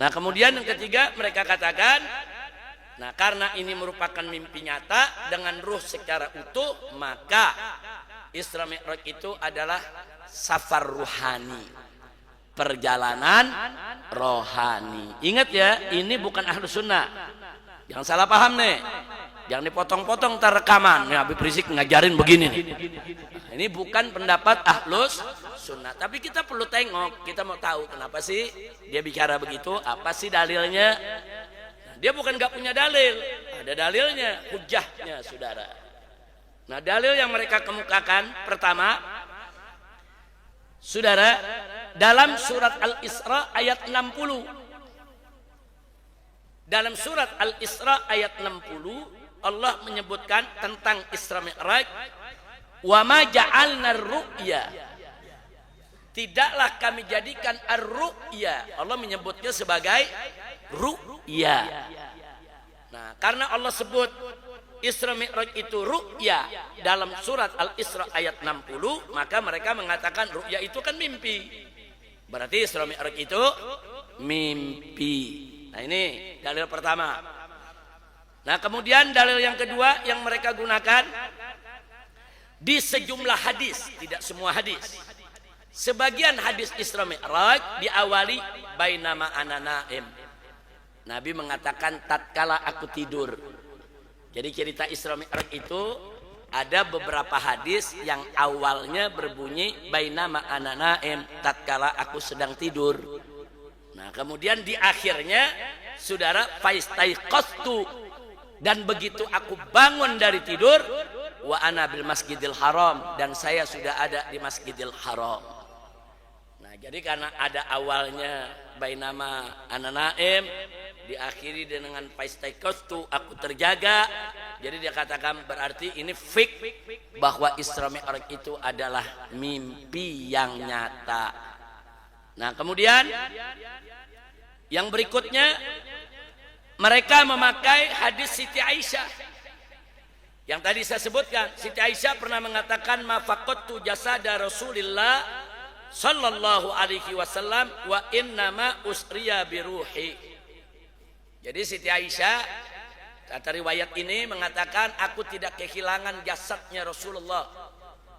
Nah kemudian yang ketiga, mereka katakan, nah karena ini merupakan mimpi nyata dengan ruh secara utuh, maka Isra Mi'raj itu adalah safar ruhani, perjalanan rohani. Ingat ya, ini bukan Ahlus Sunnah. Jangan salah paham nih. Jangan dipotong-potong ntar rekaman. Ya, Habib Rizik ngajarin begini nih. Ini bukan pendapat Ahlus Sunnah. Tapi kita perlu tengok. Kita mau tahu kenapa sih dia bicara begitu. Apa sih dalilnya? Nah, dia bukan gak punya dalil. Ada dalilnya, hujahnya, saudara. Nah dalil yang mereka kemukakan pertama, saudara, dalam surat Al-Isra ayat 60. Dalam surat Al-Isra ayat 60 Allah menyebutkan tentang Isra Mi'raj, wa ma ja'alna ar-ru'ya, tidaklah kami jadikan ar-ru'ya. Allah menyebutnya sebagai ru'ya. Nah karena Allah sebut Isra Mi'raj itu ru'ya dalam surat Al-Isra ayat 60, maka mereka mengatakan ru'ya itu kan mimpi. Berarti Isra Mi'raj itu mimpi. Nah ini dalil pertama. Nah kemudian dalil yang kedua yang mereka gunakan di sejumlah hadis, tidak semua hadis. Sebagian hadis Isra Mi'raj diawali bainama ana naim. Nabi mengatakan tatkala aku tidur. Jadi cerita Isra Mi'raj itu ada beberapa hadis yang awalnya berbunyi bainama ana naim, tatkala aku sedang tidur. Nah, kemudian di akhirnya saudara faistaiqastu, dan begitu aku bangun dari tidur, wa ana bil Masjidil Haram, dan saya sudah ada di Masjidil Haram. Nah, jadi karena ada awalnya bainama ana naim, diakhiri dengan faistaiqastu, aku terjaga. Jadi dia katakan berarti ini fik bahwa Isra Mi'raj itu adalah mimpi yang nyata. Nah kemudian yang berikutnya mereka memakai hadis Siti Aisyah yang tadi saya sebutkan. Siti Aisyah pernah mengatakan ma faqattu jasada Rasulillah sallallahu alaihi wasallam wa innama usriya biruhi. Jadi Siti Aisyah kata riwayat ini mengatakan aku tidak kehilangan jasadnya Rasulullah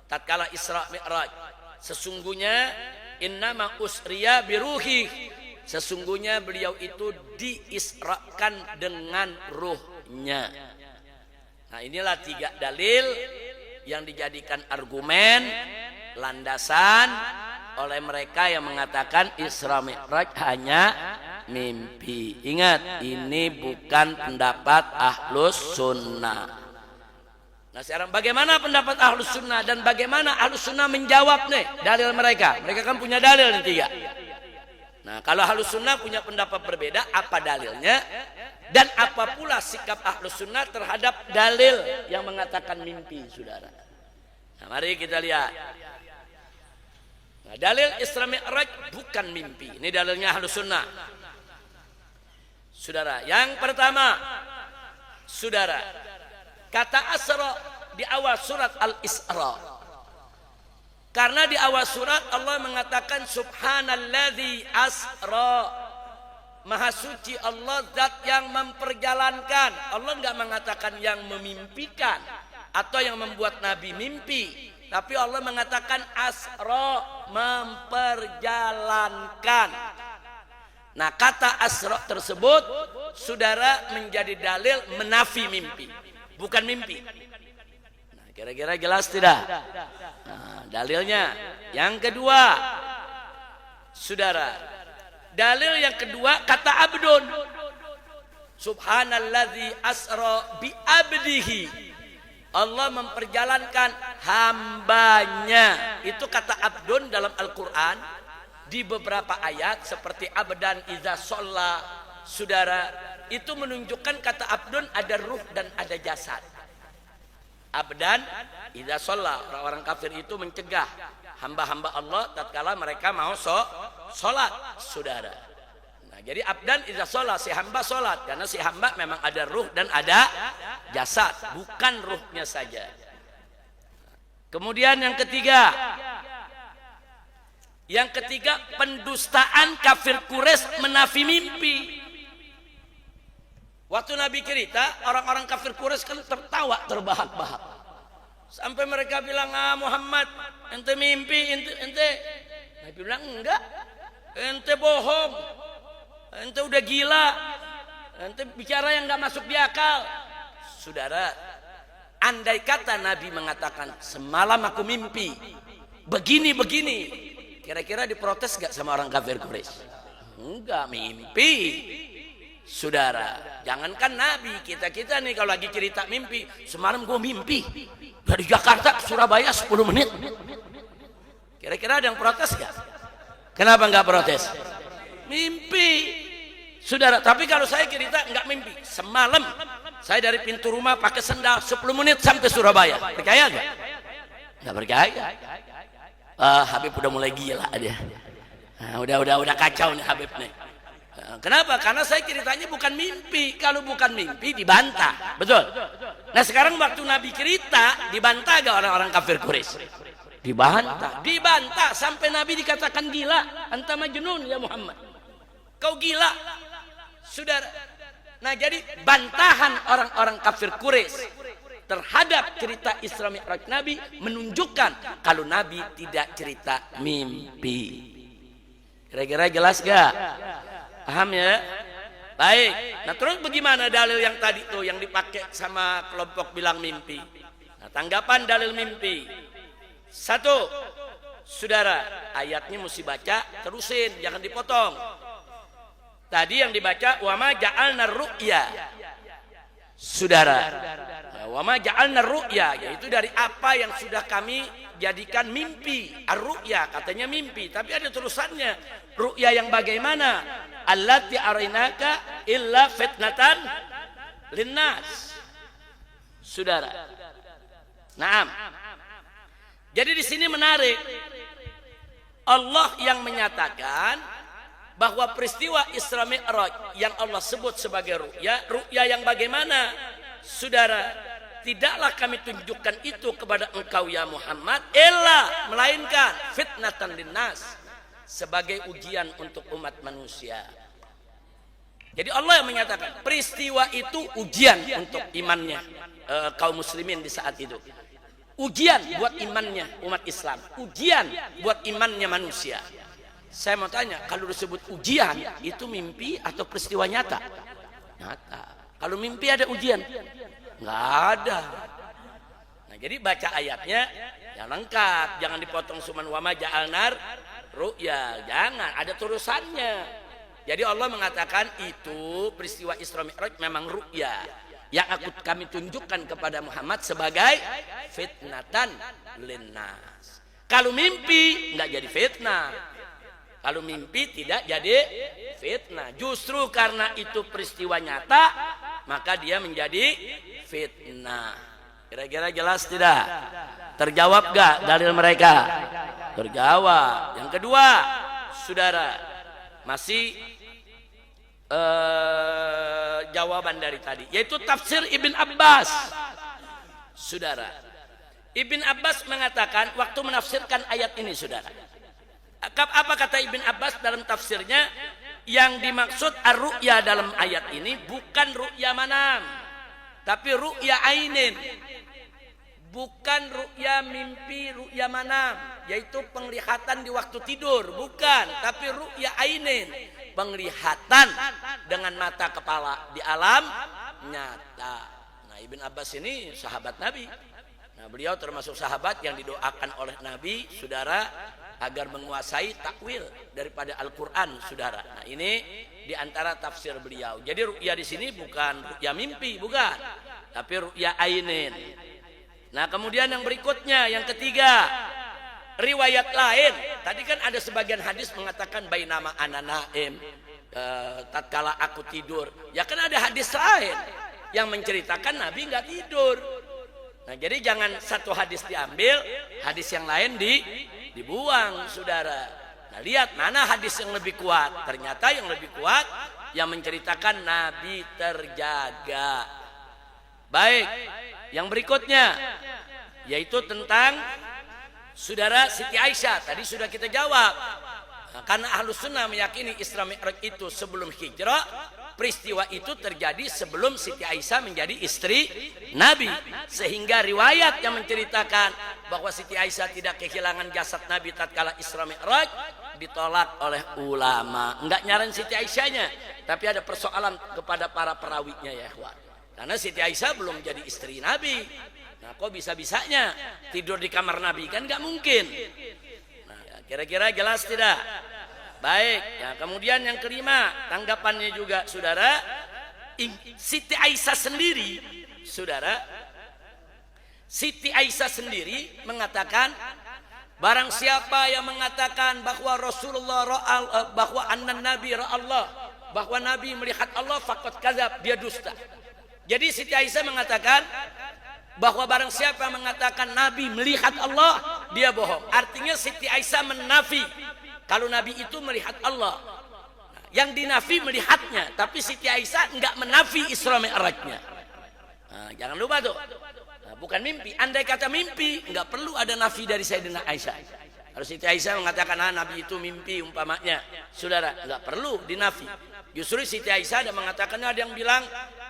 tatkala Isra Mi'raj. Sesungguhnya innama usriya biruhi, sesungguhnya beliau itu diisrakan dengan ruhnya. Nah inilah tiga dalil yang dijadikan argumen landasan oleh mereka yang mengatakan Isra Mi'raj hanya mimpi. Ingat, ini bukan pendapat Ahlus Sunnah. Nah sekarang bagaimana pendapat Ahlus Sunnah dan bagaimana Ahlus Sunnah menjawab nih dalil mereka? Mereka kan punya dalil nih tiga. Nah kalau Ahlus Sunnah punya pendapat berbeda, apa dalilnya? Dan apa pula sikap Ahlus Sunnah terhadap dalil yang mengatakan mimpi, saudara? Nah mari kita lihat. Nah, dalil Isra Mi'raj bukan mimpi. Ini dalilnya Ahlus Sunnah. Saudara, yang pertama, saudara, kata Asra di awal surat Al-Isra. Karena di awal surat Allah mengatakan subhanalladzi asra Maha suci Allah, zat yang memperjalankan. Allah enggak mengatakan yang memimpikan atau yang membuat Nabi mimpi, tapi Allah mengatakan asra, memperjalankan. Nah, kata asra tersebut, saudara, menjadi dalil menafi mimpi, bukan mimpi. Nah, kira-kira jelas tidak? Nah, dalilnya yang kedua, saudara, dalil yang kedua kata abdun. Subhanalladzi asra bi abdihi. Allah memperjalankan hambanya. Itu kata abdun dalam Al-Quran di beberapa ayat seperti abdan iza sholla. Saudara, itu menunjukkan kata abdun ada ruh dan ada jasad. Abdan iza sholla, orang-orang kafir itu mencegah hamba-hamba Allah tatkala mereka mau sholat, saudara. Nah, jadi abdan iza sholat, si hamba sholat, karena si hamba memang ada ruh dan ada jasad, bukan ruhnya saja. Kemudian yang ketiga, pendustaan kafir Quraisy menafi mimpi. Waktu Nabi cerita, orang-orang kafir Quraisy kan tertawa terbahak-bahak. Sampai mereka bilang, Muhammad, ente mimpi, ente. Nabi bilang, enggak, ente bohong, ente udah gila, ente bicara yang enggak masuk di akal. Saudara, andai kata Nabi mengatakan, semalam aku mimpi, begini-begini, kira-kira diprotes enggak sama orang kafir Quraisy? Enggak, mimpi. Saudara, jangankan Nabi, kita nih kalau lagi cerita mimpi, semalam gue mimpi dari Jakarta ke Surabaya 10 menit. Kira-kira ada yang protes gak? Kenapa nggak protes? Mimpi, saudara. Tapi kalau saya cerita nggak mimpi, semalam saya dari pintu rumah pakai sendal 10 menit sampai Surabaya, percaya nggak? Nggak percaya. Habib udah mulai gila dia. Nah, udah kacau nih Habib nih. Kenapa? Karena saya ceritanya bukan mimpi. Kalau bukan mimpi dibantah, betul. Nah, sekarang waktu Nabi cerita dibantah gak orang-orang kafir Quraisy? Dibantah sampai Nabi dikatakan gila. Anta majnun ya Muhammad, kau gila, saudara. Nah, jadi bantahan orang-orang kafir Quraisy terhadap cerita Isra Mi'raj Nabi menunjukkan kalau Nabi tidak cerita mimpi. Kira-kira jelas gak? Paham ya? Baik. Nah, terus bagaimana dalil yang tadi tuh yang dipakai sama kelompok bilang mimpi? Nah, tanggapan dalil mimpi. Satu, saudara, ayatnya mesti baca, terusin, jangan dipotong. Tadi yang dibaca wa ma ja'alna ru'ya. Saudara, wa ma ja'alna ru'ya, yaitu dari apa yang sudah kami jadikan mimpi. Ar-ru'ya katanya mimpi, tapi ada terusannya. Ru'ya yang bagaimana? Allati arinaka illa fitnatan linnas. Saudara. Naam. Jadi di sini menarik. Allah yang menyatakan bahwa peristiwa Isra Mi'raj yang Allah sebut sebagai ru'ya yang bagaimana? Saudara, tidaklah kami tunjukkan itu kepada engkau ya Muhammad illa melainkan fitnatan linnas, sebagai ujian untuk umat manusia. Jadi Allah yang menyatakan peristiwa itu ujian untuk imannya kaum muslimin di saat itu. Ujian buat imannya umat Islam, ujian buat imannya manusia. Saya mau tanya, kalau disebut ujian itu mimpi atau peristiwa nyata? Nyata. Kalau mimpi ada ujian? Nggak ada. Nah, jadi baca ayatnya yang lengkap, jangan dipotong cuman wa ma ja'alnar ru'ya, jangan, ada tulisannya. Jadi Allah mengatakan itu peristiwa Isra Mi'raj memang ru'ya yang kami tunjukkan kepada Muhammad sebagai fitnatan linnas. Kalau mimpi nggak jadi fitnah, kalau mimpi tidak jadi fitnah. Justru karena itu peristiwa nyata, maka dia menjadi fitnah. Kira-kira jelas tidak? Terjawab gak dalil mereka? Terjawab. Yang kedua, saudara, masih jawaban dari tadi, yaitu tafsir Ibn Abbas. Saudara, Ibn Abbas mengatakan waktu menafsirkan ayat ini, saudara, apa kata Ibn Abbas dalam tafsirnya? Yang dimaksud ar-ru'ya dalam ayat ini bukan ru'ya manam, tapi ru'ya ainin. Bukan ru'ya mimpi, ru'ya manam, yaitu penglihatan di waktu tidur, bukan, tapi ru'ya ainin, penglihatan dengan mata kepala di alam nyata. Nah, Ibn Abbas ini sahabat Nabi. Nah, beliau termasuk sahabat yang didoakan oleh Nabi, saudara, agar menguasai takwil daripada Al-Quran, saudara. Nah, ini diantara tafsir beliau. Jadi ru'ya di sini bukan ru'ya mimpi, bukan, tapi ru'ya ainin. Nah, kemudian yang berikutnya, yang ketiga, riwayat lain. Tadi kan ada sebagian hadis mengatakan bainama ana naim, tatkala aku tidur. Ya kan ada hadis lain yang menceritakan Nabi nggak tidur. Nah, jadi jangan satu hadis diambil, hadis yang lain dibuang, saudara. Nah, lihat mana hadis yang lebih kuat. Ternyata yang lebih kuat yang menceritakan Nabi terjaga. Baik, yang berikutnya yaitu tentang saudara Siti Aisyah. Tadi sudah kita jawab. Nah, karena Ahlus Sunnah meyakini Isra Mi'raj itu sebelum hijrah, peristiwa itu terjadi sebelum Siti Aisyah menjadi istri Nabi. Sehingga riwayat yang menceritakan bahwa Siti Aisyah tidak kehilangan jasad Nabi tatkala Isra Mi'raj ditolak oleh ulama. Enggak nyaranin Siti Aisyahnya, tapi ada persoalan kepada para perawinya, ya ikhwan. Karena Siti Aisyah belum jadi istri Nabi. Nah, kok bisa-bisanya tidur di kamar Nabi? Kan nggak mungkin. Nah, ya, kira-kira jelas tidak? Baik. Ya, kemudian yang kelima, tanggapannya juga, saudara, Siti Aisyah sendiri, saudara, Siti Aisyah sendiri mengatakan, barang siapa yang mengatakan bahwa Rasulullah bahwa anna Nabi ra'allah, bahwa Nabi melihat Allah, faqad kadzab, dia dusta. Jadi Siti Aisyah mengatakan bahwa barang siapa mengatakan Nabi melihat Allah, dia bohong. Artinya Siti Aisyah menafi kalau Nabi itu melihat Allah. Nah, yang dinafi melihatnya, tapi Siti Aisyah enggak menafi Isra Mi'rajnya. Nah, jangan lupa tuh. Nah, bukan mimpi. Andai kata mimpi, enggak perlu ada nafi dari Sayyidina Aisyah. Kalau Siti Aisyah mengatakan Nabi itu mimpi umpamanya, saudara, enggak perlu dinafi. Justru Siti Aisyah ada mengatakannya, ada yang bilang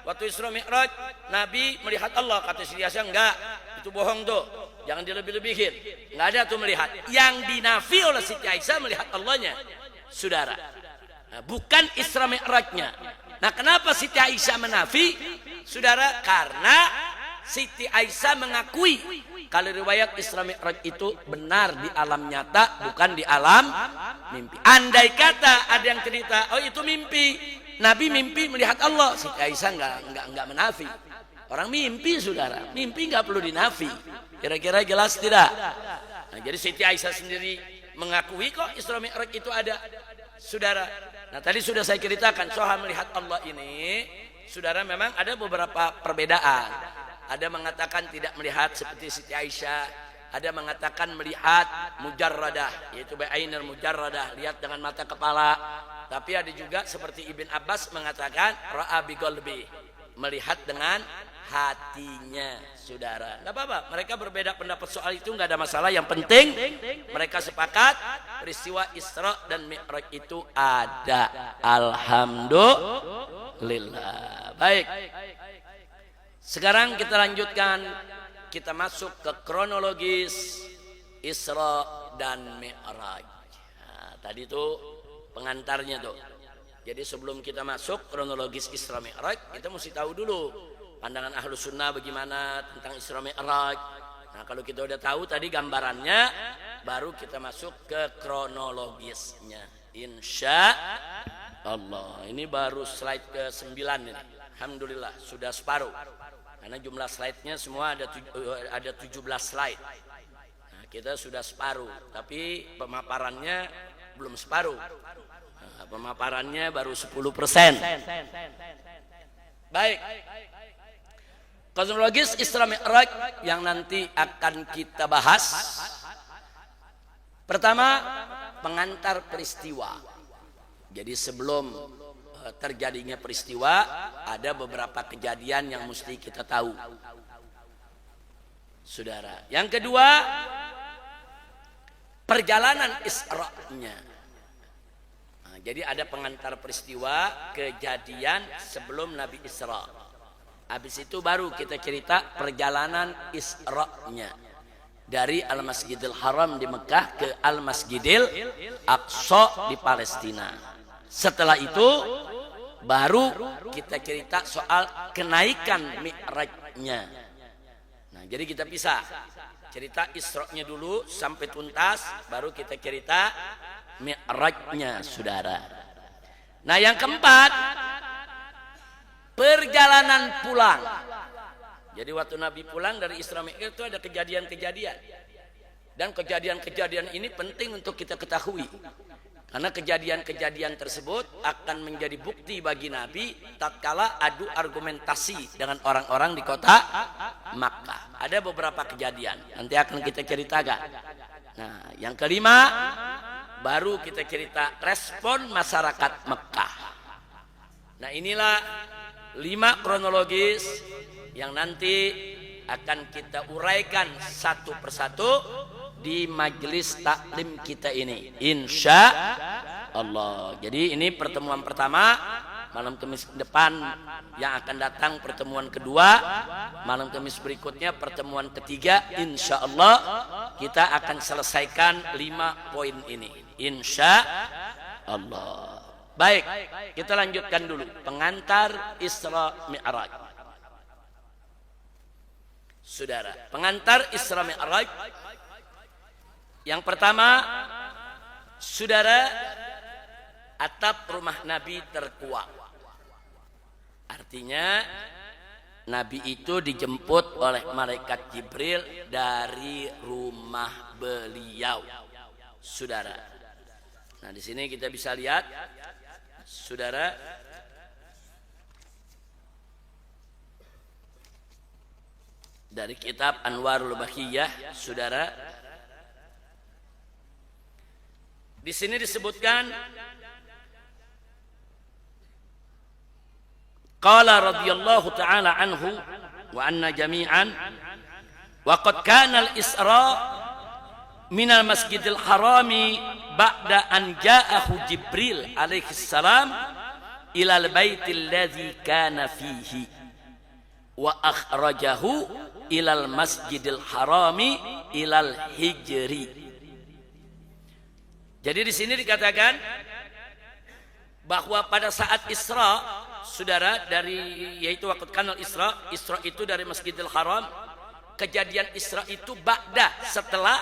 waktu Isra Mi'raj Nabi melihat Allah, kata Siti Aisyah enggak, itu bohong tuh, jangan dilebih-lebihin, enggak ada tuh melihat. Yang dinafi oleh Siti Aisyah melihat Allahnya, saudara. Nah, bukan Isra Mi'rajnya. Nah, kenapa Siti Aisyah menafi, saudara? Karena Siti Aisyah mengakui kalau riwayat Isra Mi'raj itu benar di alam nyata, bukan di alam mimpi. Andai kata ada yang cerita, oh itu mimpi, Nabi mimpi melihat Allah, Siti Aisyah enggak menafi. Orang mimpi, saudara, mimpi enggak perlu dinafi. Kira-kira jelas tidak? Nah, jadi Siti Aisyah sendiri mengakui kok Isra Mi'raj itu ada, saudara. Nah, tadi sudah saya ceritakan soal melihat Allah ini, saudara, memang ada beberapa perbedaan. Ada mengatakan tidak melihat seperti Siti Aisyah, ada mengatakan melihat mujarradah, yaitu ba'ainil mujarradah, lihat dengan mata kepala. Tapi ada juga seperti Ibn Abbas mengatakan ra'a bi qalbi, melihat dengan hatinya, saudara. Enggak apa-apa, mereka berbeda pendapat soal itu, enggak ada masalah. Yang penting mereka sepakat peristiwa Isra dan Mi'raj itu ada. Alhamdulillah. Baik. Sekarang kita lanjutkan, kita masuk ke kronologis Isra dan Mi'raj. Nah, tadi itu pengantarnya tuh. Jadi sebelum kita masuk kronologis Isra Mi'raj, kita mesti tahu dulu pandangan Ahlus Sunnah bagaimana tentang Isra Mi'raj. Nah, kalau kita udah tahu tadi gambarannya, baru kita masuk ke kronologisnya. Insya Allah. Ini baru slide ke-9 ini. Alhamdulillah sudah separuh. Karena jumlah slide-nya semua ada 17 slide. Nah, kita sudah separuh, tapi pemaparannya belum separuh. Nah, pemaparannya baru 10%. Baik. Kronologis Isra Mi'raj yang nanti akan kita bahas. Pertama, pengantar peristiwa. Jadi sebelum terjadinya peristiwa, ada beberapa kejadian yang mesti kita tahu, saudara. Yang kedua, perjalanan Isra-nya. Nah, jadi ada pengantar peristiwa kejadian sebelum Nabi Isra. Habis itu baru kita cerita perjalanan Isra-nya. Dari Al-Masjidil Haram di Mekah ke Al-Masjidil Aqsa di Palestina. Setelah itu baru kita cerita soal kenaikan Mi'rajnya. Nah, jadi kita pisah. Cerita Isra-nya dulu sampai tuntas, baru kita cerita Mi'rajnya, saudara. Nah, yang keempat, perjalanan pulang. Jadi waktu Nabi pulang dari Isra Mi'raj itu ada kejadian-kejadian. Dan kejadian-kejadian ini penting untuk kita ketahui. Karena kejadian-kejadian tersebut akan menjadi bukti bagi Nabi tatkala adu argumentasi dengan orang-orang di kota Makkah. Ada beberapa kejadian, nanti akan kita ceritakan. Nah, yang kelima, baru kita cerita respon masyarakat Mekah. Nah, inilah 5 kronologis yang nanti akan kita uraikan satu persatu di majelis taklim kita ini, insya Allah. Jadi ini pertemuan pertama, malam Kamis depan yang akan datang pertemuan kedua, malam Kamis berikutnya pertemuan ketiga. Insya Allah kita akan selesaikan 5 poin ini, insya Allah. Baik, kita lanjutkan dulu pengantar Isra Mi'raj. Saudara, pengantar Isra Mi'raj yang pertama, saudara, atap rumah Nabi terkuak. Artinya Nabi itu dijemput oleh malaikat Jibril dari rumah beliau, saudara. Nah, di sini kita bisa lihat, saudara, dari kitab Anwarul Bahiyah, saudara. Di sini disebutkan qala radhiyallahu ta'ala anhu wa anna jami'an wa qad kana al-isra min al-masjidil harami ba'da an ja'ahu Jibril alaihi salam ila al-baitil ladzi kana fihi wa akhrajahu ila al-masjidil harami ila al-hijri. Jadi di sini dikatakan bahwa pada saat Isra, saudara, yaitu waktu kanal Isra itu dari Masjidil Haram. Kejadian Isra itu ba'da, setelah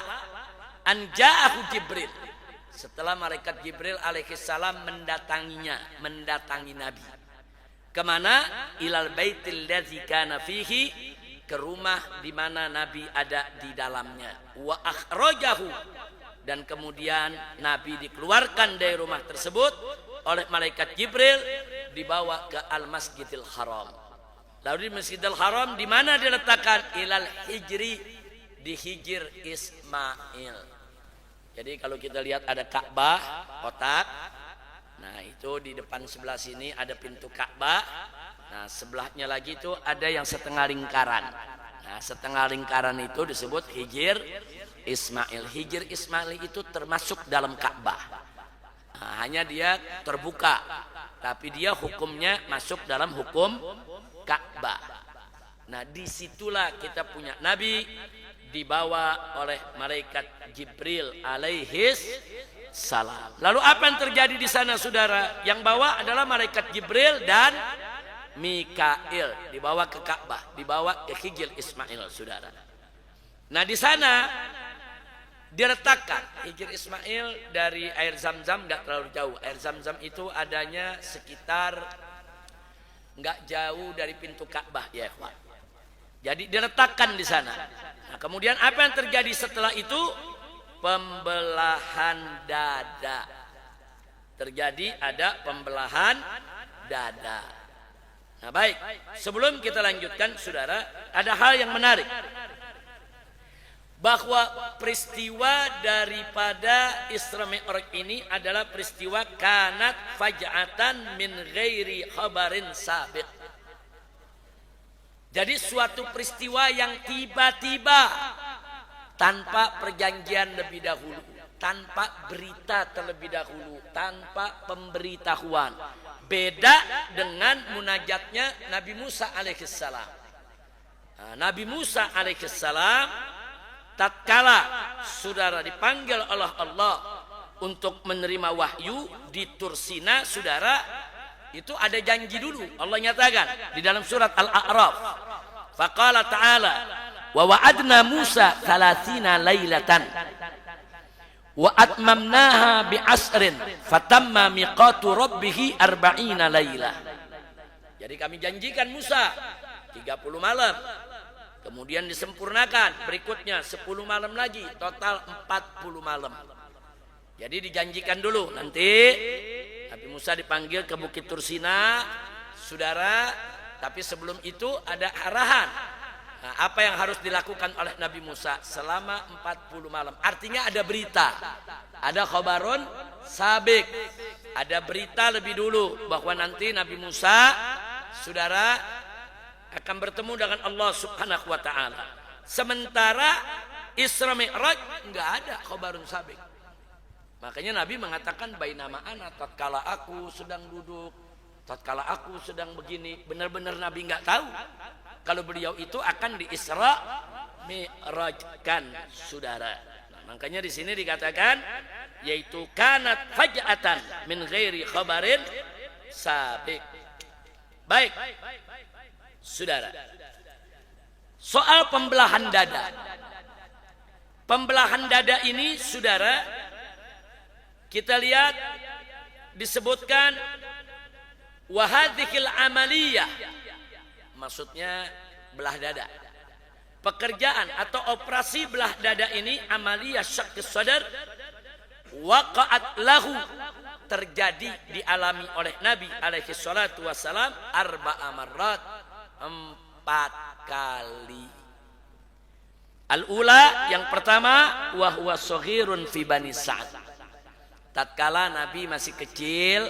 anja'ahu Jibril, setelah malaikat Jibril alaihi salam mendatangi Nabi. Kemana? Ilal baitil ladzi kana fihi, ke rumah di mana Nabi ada di dalamnya. Wa akhrajahu, dan kemudian Nabi dikeluarkan dari rumah tersebut oleh malaikat Jibril, dibawa ke Al-Masjidil Haram. Lalu di Masjidil Haram di mana diletakkan? Ilal hijri, di Hijir Ismail. Jadi kalau kita lihat ada Ka'bah, kotak. Nah, itu di depan sebelah sini ada pintu Ka'bah. Nah, sebelahnya lagi itu ada yang setengah lingkaran. Nah, setengah lingkaran itu disebut Hijir Ismail. Hijir Ismail itu termasuk dalam Ka'bah. Nah, hanya dia terbuka, tapi dia hukumnya masuk dalam hukum Ka'bah. Nah, disitulah kita punya Nabi dibawa oleh malaikat Jibril alaihis salam. Lalu apa yang terjadi di sana, saudara? Yang bawa adalah malaikat Jibril dan Mikail, dibawa ke Ka'bah, dibawa ke Hijir Ismail, saudara. Nah, di sana diletakkan Hijir Ismail dari air Zam-Zam, nggak terlalu jauh. Air Zam-Zam itu adanya sekitar nggak jauh dari pintu Ka'bah, ya ikhwan. Jadi diletakkan di sana. Nah, kemudian apa yang terjadi setelah itu? Pembelahan dada. Terjadi ada pembelahan dada. Nah, baik, sebelum kita lanjutkan, saudara, ada hal yang menarik. Bahwa peristiwa daripada Isra Mi'raj ini adalah peristiwa kanat faj'atan min ghairi khabarin sabiq. Jadi suatu peristiwa yang tiba-tiba tanpa perjanjian lebih dahulu. tanpa berita terlebih dahulu, tanpa pemberitahuan. Beda dengan munajatnya Nabi Musa alaihissalam. Nah, Nabi Musa alaihissalam tatkala saudara dipanggil oleh Allah untuk menerima wahyu di Tursina, saudara, itu ada janji dulu. Allah nyatakan di dalam surat Al-A'raf. Faqala ta'ala wa wa'adna Musa 30 lailatan wa atmamnaha bi asrin fatamma miqatu rabbih 40 lailah. Jadi kami janjikan Musa 30 malam, kemudian disempurnakan berikutnya 10 malam lagi, total 40 malam. Jadi dijanjikan dulu nanti Nabi Musa dipanggil ke Bukit Tursina, saudara, tapi sebelum itu ada arahan. Nah, apa yang harus dilakukan oleh Nabi Musa selama 40 malam? Artinya ada berita, ada khabarun sabik, ada berita lebih dulu bahwa nanti Nabi Musa, saudara, akan bertemu dengan Allah Subhanahu wa taala. Sementara Isra Mi'raj enggak ada khabarun sabik. Makanya Nabi mengatakan bainama ana, tatkala aku sedang duduk, tatkala aku sedang begini. Benar-benar Nabi enggak tahu kalau beliau itu akan di Isra Mi'rajkan, saudara. Nah, makanya di sini dikatakan yaitu kanat faj'atan min ghairi khabarin sabiq. Baik, saudara. Soal pembelahan dada. Pembelahan dada ini, saudara, kita lihat disebutkan wahadhil amaliyah, maksudnya belah dada. Pekerjaan atau operasi belah dada ini amaliyah syaqqis sadar waqa'at lahu, terjadi dialami oleh Nabi alaihi salatu wassalam 4 marrat, 4 kali. Al-ula, yang pertama, wa huwa shaghirun fi Bani Sa'd. Tatkala Nabi masih kecil,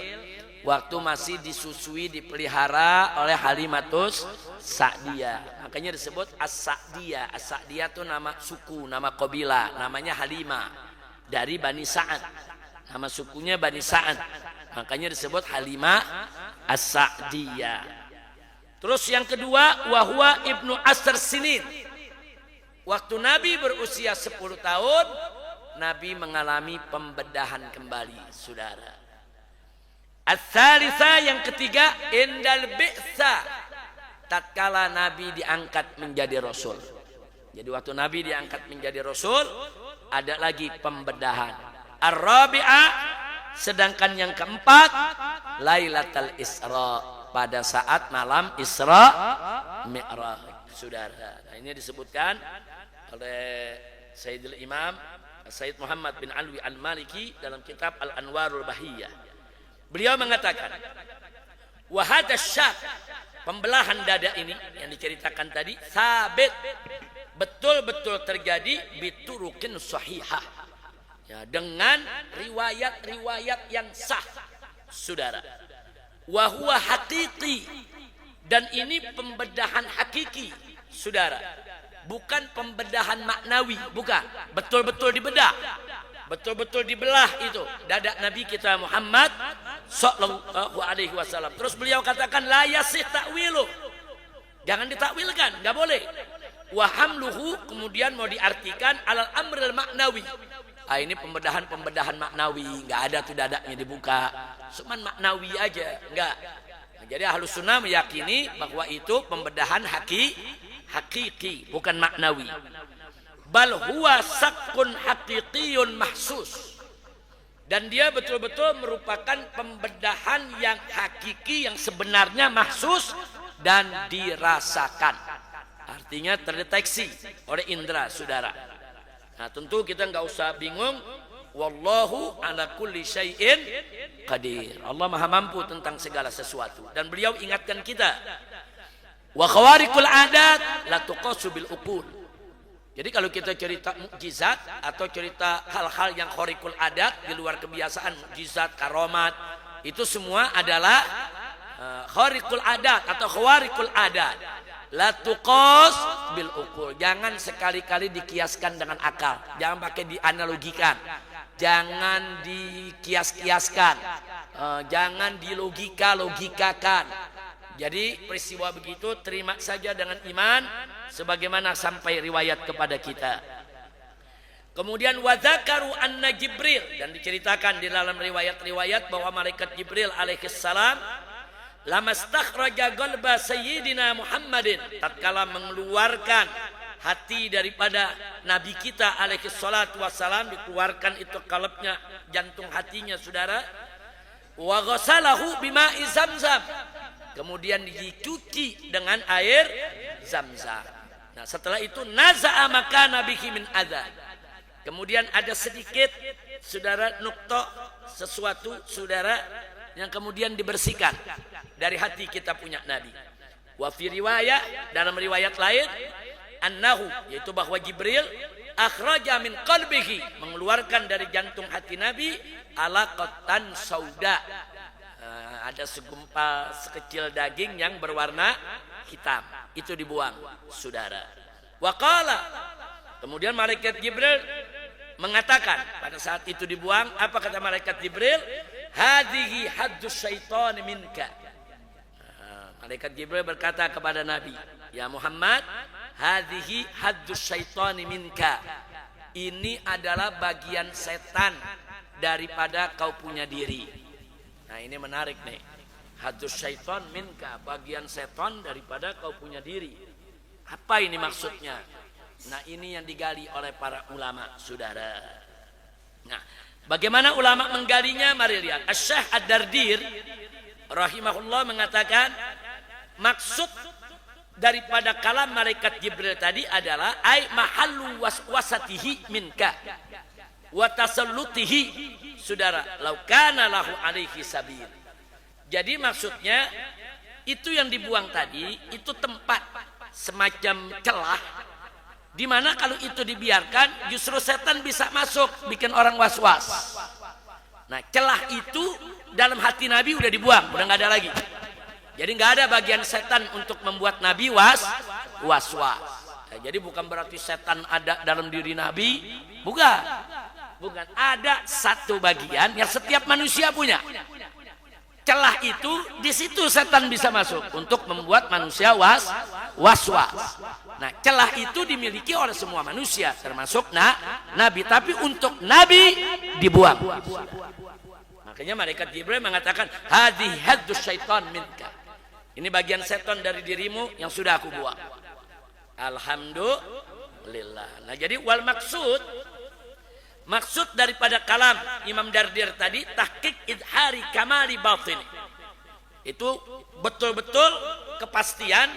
waktu masih disusui, dipelihara oleh Halimatus Sa'diyah. Makanya disebut As-Sa'diyah. As-Sa'diyah itu nama suku, nama kabilah, namanya Halimah dari Bani Sa'ad. Nama sukunya Bani Sa'ad. Makanya disebut Halimah As-Sa'diyah. Terus yang kedua, wahwa ibnu Asr Sinin. Waktu Nabi berusia 10 tahun, Nabi mengalami pembedahan kembali, saudara. Ats-tsalitsah, yang ketiga, indal bi'tsa, tatkala Nabi diangkat menjadi rasul. Jadi waktu Nabi diangkat menjadi rasul, ada lagi pembedahan. Ar-rabi'ah, sedangkan yang keempat, Lailatul Isra, pada saat malam Isra Mi'raj, saudara. Nah, ini disebutkan oleh Sayyidul Imam Sayyid Muhammad bin Alwi Al-Maliki dalam kitab Al-Anwarul Bahiyah. Beliau mengatakan, wa hadha syak, pembelahan dada ini yang diceritakan tadi, sabit, betul-betul terjadi biturukin sahihah, ya, dengan riwayat-riwayat yang sah, saudara. Wa huwa haqiqi, dan ini pembedahan hakiki, saudara. Bukan pembedahan maknawi, bukan. Betul-betul dibedah, betul-betul dibelah itu dada Nabi kita Muhammad sallallahu alaihi wasallam. Terus beliau katakan la yasih ta'wilu, jangan ditakwilkan, enggak boleh. Wa hamluhu, kemudian mau diartikan alal amril maknawi. Ah, ini pembedahan maknawi, enggak ada tuh dadanya dibuka, cuman maknawi aja, enggak. Nah, jadi Ahlus Sunnah meyakini bahwa itu pembedahan hakiki, bukan maknawi. Bal huwa sakkun haqiqiyun mahsus, dan dia betul-betul merupakan pembedahan yang hakiki, yang sebenarnya mahsus dan dirasakan, artinya terdeteksi oleh indera, saudara. Nah, tentu kita nggak usah bingung. Wallahu ala kulli syai'in qadir, Allah maha mampu tentang segala sesuatu. Dan beliau ingatkan kita, wa khawariqul adat la tuqasu bil uqul. Jadi kalau kita cerita mukjizat atau cerita hal-hal yang khariqul adat, di luar kebiasaan, mukjizat, karomat, itu semua adalah khariqul adat atau khawariqul adat. La tuqas bil uqul. Jangan sekali-kali dikiaskan dengan akal. Jangan pakai dianalogikan. jangan dikias-kiaskan, jangan dilogika-logikakan. Jadi peristiwa begitu terima saja dengan iman sebagaimana sampai riwayat kepada kita. Kemudian wadzakaru anna Jibril, dan diceritakan di dalam riwayat-riwayat bahwa malaikat Jibril alaihissalam lamastakhraja qalba sayyidina Muhammadin, tatkala mengeluarkan hati daripada nabi kita alaihi salatu wassalam, dikeluarkan itu kalbnya, jantung hatinya saudara, wa ghasalahu bima'i zamzam, kemudian dicuci dengan air zamzam. Nah setelah itu naza'a makana bihi min adza, kemudian ada sedikit saudara nukta, sesuatu saudara yang kemudian dibersihkan dari hati kita punya nabi. Wa fi riwayat, dalam riwayat lain, annahu, yaitu bahwa Jibril akhraja min qalbihi, mengeluarkan dari jantung hati nabi alaqatan sauda, ada segumpal sekecil daging yang berwarna hitam, itu dibuang saudara. Wa qala, kemudian malaikat Jibril mengatakan pada saat itu dibuang, apa kata malaikat Jibril? Hadhihi haddus syaitan minka. Malaikat Jibril berkata kepada Nabi, ya Muhammad, hadhihi haddus syaitan minka, ini adalah bagian setan daripada kau punya diri. Nah ini menarik nih, haddus syaitan minka, bagian setan daripada kau punya diri. Apa ini maksudnya? Nah ini yang digali oleh para ulama saudara. Nah bagaimana ulama menggalinya? Mari lihat. Asy-Syaikh Ad-Dardir rahimahullah mengatakan maksud daripada kalam malaikat Jibril tadi adalah ai mahallu waswasatihi minka wa tasallutihi saudara law kana lahu alaihi sabil. Jadi maksudnya itu yang dibuang tadi itu tempat semacam celah di mana kalau itu dibiarkan justru setan bisa masuk, bikin orang was-was. Nah celah itu dalam hati Nabi udah dibuang, udah nggak ada lagi. Jadi nggak ada bagian setan untuk membuat Nabi was-was. Nah, jadi bukan berarti setan ada dalam diri Nabi, bukan. Ada satu bagian yang setiap manusia punya. Celah itu di situ setan bisa masuk untuk membuat manusia was-was. Nah, celah itu dimiliki oleh semua manusia termasuk Nabi, tapi untuk Nabi dibuang. Makanya malaikat Jibril mengatakan hadhihi haddus syaitan minka. Ini bagian setan dari dirimu yang sudah aku buang. Alhamdulillah. Nah, jadi wal maksud daripada kalam Imam Dardir tadi tahqiq idhari kamali batin. Itu betul-betul kepastian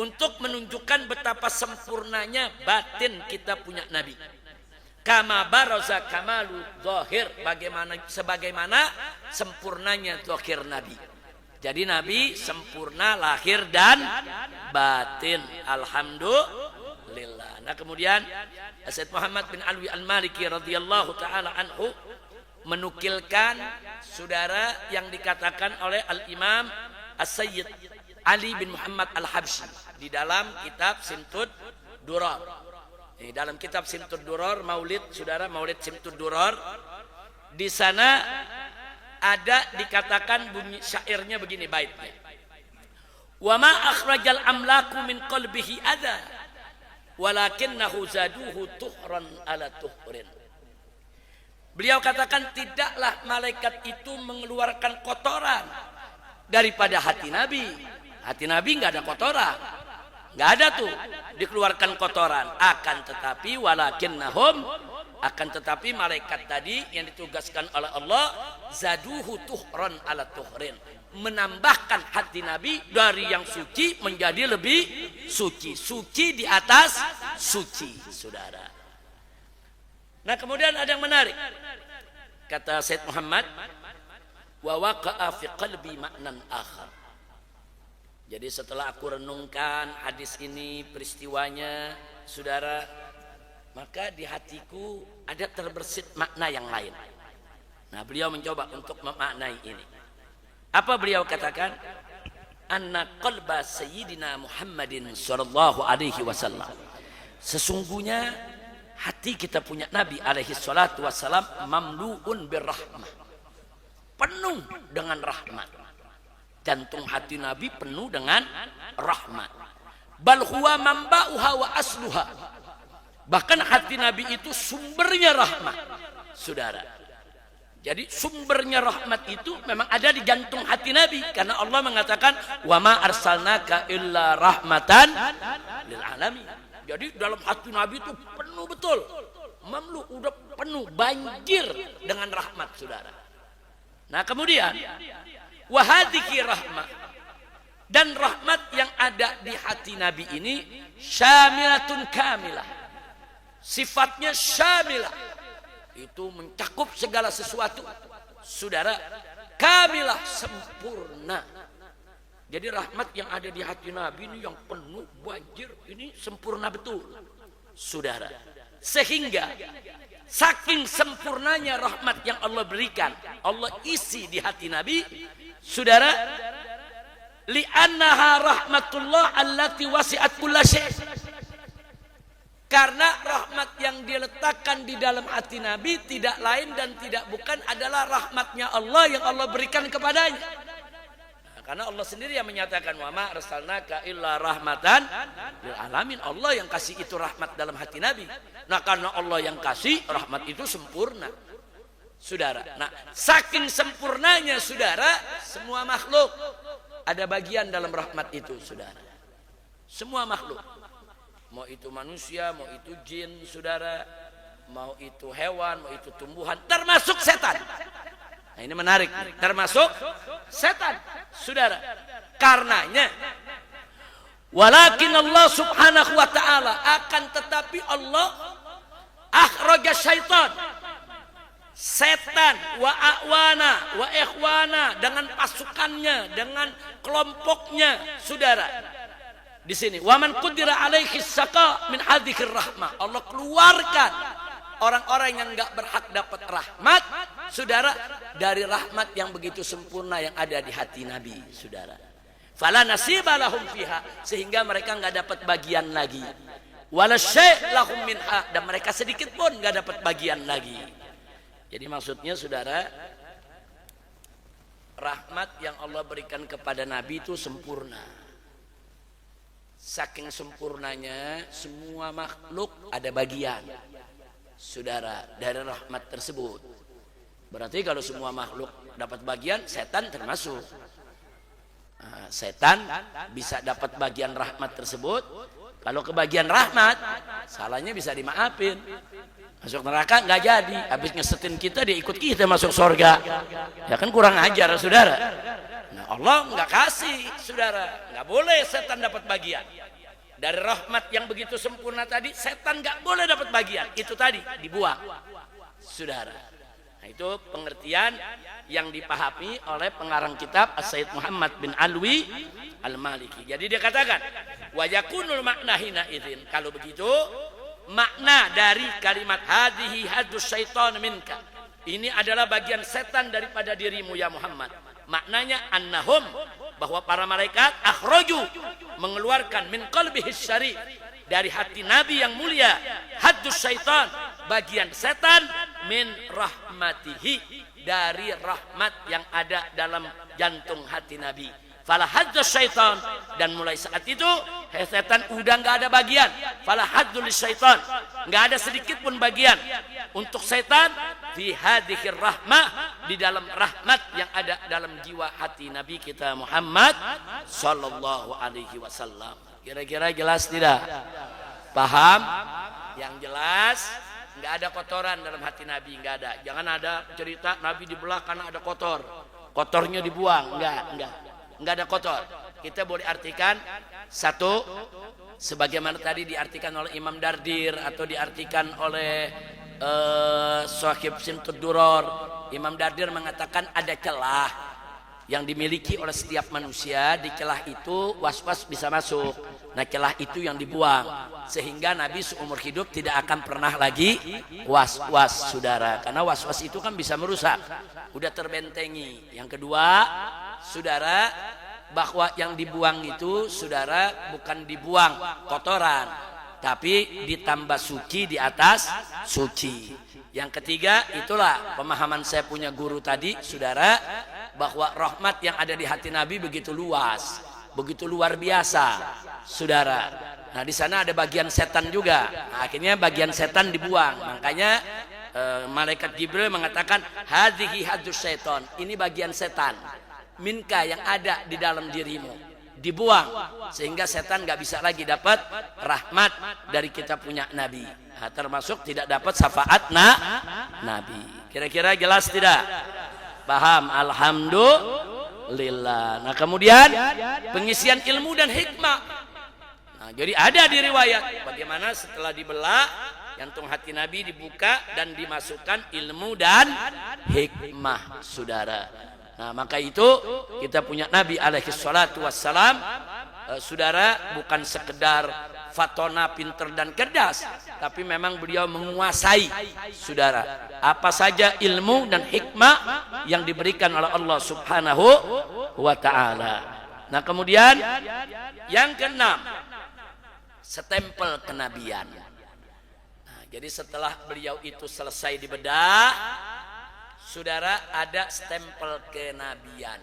untuk menunjukkan betapa sempurnanya batin kita punya Nabi. Kama baraza kamalu zahir, sebagaimana sempurnanya zahir Nabi. Jadi Nabi sempurna lahir dan batin. Alhamdulillah. Nah kemudian Sayyid Muhammad bin Alwi Al-Maliki radhiyallahu taala anhu menukilkan saudara yang dikatakan oleh Al-Imam As-Sayyid Ali bin Muhammad Al-Habsyi di dalam kitab Simtud Durar. Di dalam kitab Simtud Durar, Maulid saudara, Maulid Simtud Durar, di sana ada dikatakan bunyi syairnya begini baitnya. Wa ma akhrajal amlaku min qalbihi adza walakinnahu zaduhu tuhran ala tuhrin. Beliau katakan tidaklah malaikat itu mengeluarkan kotoran daripada hati Nabi. Hati Nabi enggak ada kotoran. Enggak ada tuh dikeluarkan kotoran. Akan tetapi walakinnahum, akan tetapi malaikat tadi yang ditugaskan oleh Allah zaduhu tuhran ala tuhrin, menambahkan hati Nabi dari yang suci menjadi lebih suci, suci di atas suci saudara. Nah kemudian ada yang menarik kata Sayyid Muhammad, wa waqa'a fi qalbi ma'nan akhar. Jadi setelah aku renungkan hadis ini, peristiwanya saudara, maka di hatiku ada terbersit makna yang lain. Nah beliau mencoba untuk memaknai ini. Apa beliau katakan? Anna qalba sayyidina Muhammadin sallallahu alaihi wasallam, sesungguhnya hati kita punya Nabi alaihi salatu wassalam mamluun birrahmah, penuh dengan rahmat. Jantung hati Nabi penuh dengan rahmat. Bal huwa mamba'uha wa asluha, bahkan hati Nabi itu sumbernya rahmat, saudara. Jadi sumbernya rahmat itu memang ada di jantung hati Nabi, karena Allah mengatakan wa ma arsalnaka illa rahmatan lil alamin. Jadi dalam hati Nabi itu penuh betul, mamlu, udah penuh, banjir dengan rahmat, saudara. Nah kemudian wa hadhihi rahmah, dan rahmat yang ada di hati Nabi ini syamilatun kamilah, sifatnya syamilah, itu mencakup segala sesuatu, saudara, kamilah, sempurna. Jadi rahmat yang ada di hati Nabi ini yang penuh, banjir, ini sempurna betul, saudara. Sehingga saking sempurnanya rahmat yang Allah berikan, Allah isi di hati Nabi, saudara, li'annaha rahmatullah allati wasi'at kulla syai'. Karena rahmat yang diletakkan di dalam hati Nabi tidak lain dan tidak bukan adalah rahmatnya Allah yang Allah berikan kepadanya. Nah, karena Allah sendiri yang menyatakan wa ma arsalnaka illa rahmatan lil alamin. Allah yang kasih itu rahmat dalam hati Nabi. Nah karena Allah yang kasih, rahmat itu sempurna, saudara. Nah saking sempurnanya, saudara, semua makhluk ada bagian dalam rahmat itu, saudara. Semua makhluk, mau itu manusia, mau itu jin, saudara, mau itu hewan, mau itu tumbuhan, termasuk setan. Nah ini menarik, termasuk setan, saudara. Karenanya walakin Allah subhanahu wa ta'ala, akan tetapi Allah akhraja syaitan, setan, wa a'wana wa ikhwana, dengan pasukannya, dengan kelompoknya, saudara. Di sini waman qudira alaihi saqa min hadzikir rahmah, Allah keluarkan orang-orang yang enggak berhak dapat rahmat, saudara, dari rahmat yang begitu sempurna yang ada di hati Nabi, saudara. Fala nasiba lahum fiha, sehingga mereka enggak dapat bagian lagi. Wala syai' lahum minha, dan mereka sedikit pun enggak dapat bagian lagi. Jadi maksudnya, saudara, rahmat yang Allah berikan kepada Nabi itu sempurna. Saking sempurnanya, semua makhluk ada bagian, saudara, dari rahmat tersebut. Berarti kalau semua makhluk dapat bagian, setan termasuk. Nah, setan bisa dapat bagian rahmat tersebut. Kalau kebagian rahmat, salahnya bisa dimaafin. Masuk neraka nggak jadi, habis ngesetin kita, dia ikut kita masuk surga. Ya kan kurang ajar, saudara. Nah, Allah nggak kasih, saudara, nggak boleh setan dapat bagian dari rahmat yang begitu sempurna tadi. Setan nggak boleh dapat bagian, itu tadi dibuang, saudara. Nah, itu pengertian yang dipahami oleh pengarang kitab As-Sayyid Muhammad bin Alwi Al-Maliki. Jadi dia katakan wa yakunul makna hina idzin, kalau begitu makna dari kalimat hadhihi hadus syaitan minka, ini adalah bagian setan daripada dirimu ya Muhammad. Maknanya annahum, bahwa para malaikat akhraju, mengeluarkan min qalbihi syarif, dari hati Nabi yang mulia, hadus syaitan, bagian setan, min rahmatihi, dari rahmat yang ada dalam jantung hati Nabi. Fala hadus syaitan, dan mulai saat itu setan udah nggak ada bagian. Fala hadul syaitan, nggak ada sedikit pun bagian untuk setan fi hadhikir rahmah, di dalam rahmat yang ada dalam jiwa hati Nabi kita Muhammad sallallahu alaihi wasallam. Kira-kira jelas tidak? Paham? Yang jelas, nggak ada kotoran dalam hati Nabi, nggak ada. Jangan ada cerita Nabi dibelah karena ada kotor, kotornya dibuang, nggak ada kotor. Kita boleh artikan satu, sebagaimana tadi diartikan oleh Imam Dardir atau diartikan oleh Sahib Simtud Duror. Imam Dardir mengatakan ada celah yang dimiliki oleh setiap manusia. Di celah itu was-was bisa masuk. Nah celah itu yang dibuang, sehingga Nabi seumur hidup tidak akan pernah lagi was-was, saudara. Karena was-was itu kan bisa merusak, udah terbentengi. Yang kedua, saudara, bahwa yang dibuang itu, saudara, bukan dibuang kotoran, tapi ditambah suci di atas suci. Yang ketiga, itulah pemahaman saya punya guru tadi, saudara, bahwa rahmat yang ada di hati Nabi begitu luas, begitu luar biasa, saudara. Nah, di sana ada bagian setan juga. Nah, akhirnya bagian setan dibuang. Makanya malaikat Jibril mengatakan, hadhihi hadus syaiton, ini bagian setan minka yang ada di dalam dirimu, dibuang sehingga setan nggak bisa lagi dapat rahmat dari kita punya Nabi. Nah, termasuk tidak dapat syafaat Nabi. Kira-kira jelas tidak? Paham? Alhamdulillah. Nah, kemudian pengisian ilmu dan hikmah. Nah, jadi ada di riwayat bagaimana setelah dibelah jantung hati Nabi dibuka dan dimasukkan ilmu dan hikmah, saudara. Nah, maka itu kita punya Nabi alaihi salatu wassalam, saudara, bukan sekedar fatona, pinter dan cerdas, tapi memang beliau menguasai, saudara, apa saja ilmu dan hikmah yang diberikan oleh Allah Subhanahu wa ta'ala. Nah, kemudian yang keenam, stempel kenabian. Nah, jadi setelah beliau itu selesai dibedah, saudara, ada stempel kenabian.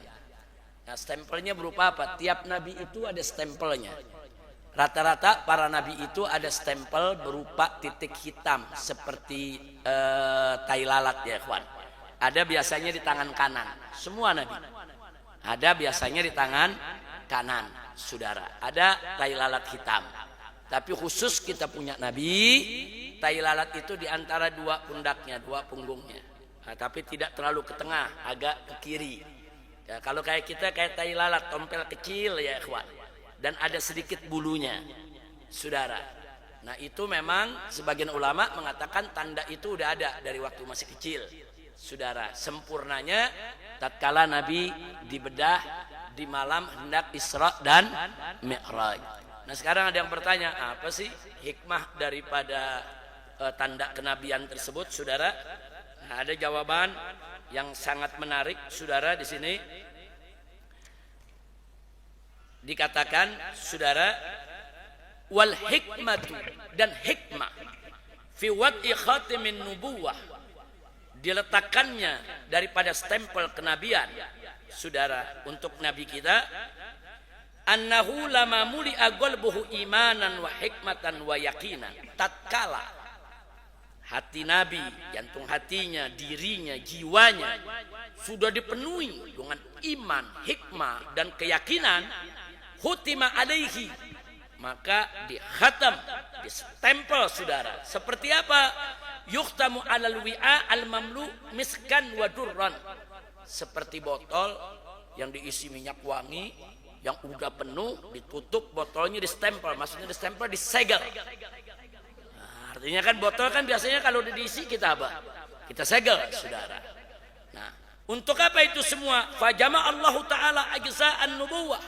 Nah, stempelnya berupa apa? Tiap nabi itu ada stempelnya. Rata-rata para nabi itu ada stempel berupa titik hitam seperti tai lalat, ya kawan. Ada biasanya di tangan kanan. Semua nabi ada biasanya di tangan kanan, saudara. Ada tai lalat hitam. Tapi khusus kita punya nabi, tai lalat itu di antara dua pundaknya, dua punggungnya. Nah, tapi tidak terlalu ke tengah, agak ke kiri. Ya, kalau kayak kita kayak tai lalat, tompel kecil, ya ikhwan. Dan ada sedikit bulunya, saudara. Nah, itu memang sebagian ulama mengatakan tanda itu udah ada dari waktu masih kecil, saudara. Sempurnanya tatkala Nabi dibedah di malam hendak Isra dan Mi'raj. Nah, sekarang ada yang bertanya, apa sih hikmah daripada tanda kenabian tersebut, saudara? Nah, ada jawaban yang sangat menarik, saudara. Di sini dikatakan, saudara, wal hikmatu, dan hikmah fi wad'i khatimin nubuwah, diletakkannya daripada stempel kenabian, saudara, untuk nabi kita, annahu lama muli'a qalbuhu imanan wa hikmatan wa yaqinan, tatkala hati nabi, jantung hatinya, dirinya, jiwanya sudah dipenuhi dengan iman, hikmah dan keyakinan, hutima alaihi, maka dikhatam, distempel, saudara. Seperti apa? Yukhtamu alal wi'a al mamlu miskan wa durran, seperti botol yang diisi minyak wangi yang udah penuh, ditutup botolnya, distempel, maksudnya distempel, disegel. Nah, artinya kan botol kan biasanya kalau udah diisi kita apa? Kita segel, saudara. Nah, untuk apa itu semua? Fajama Allah Ta'ala ajza'an nubuwah,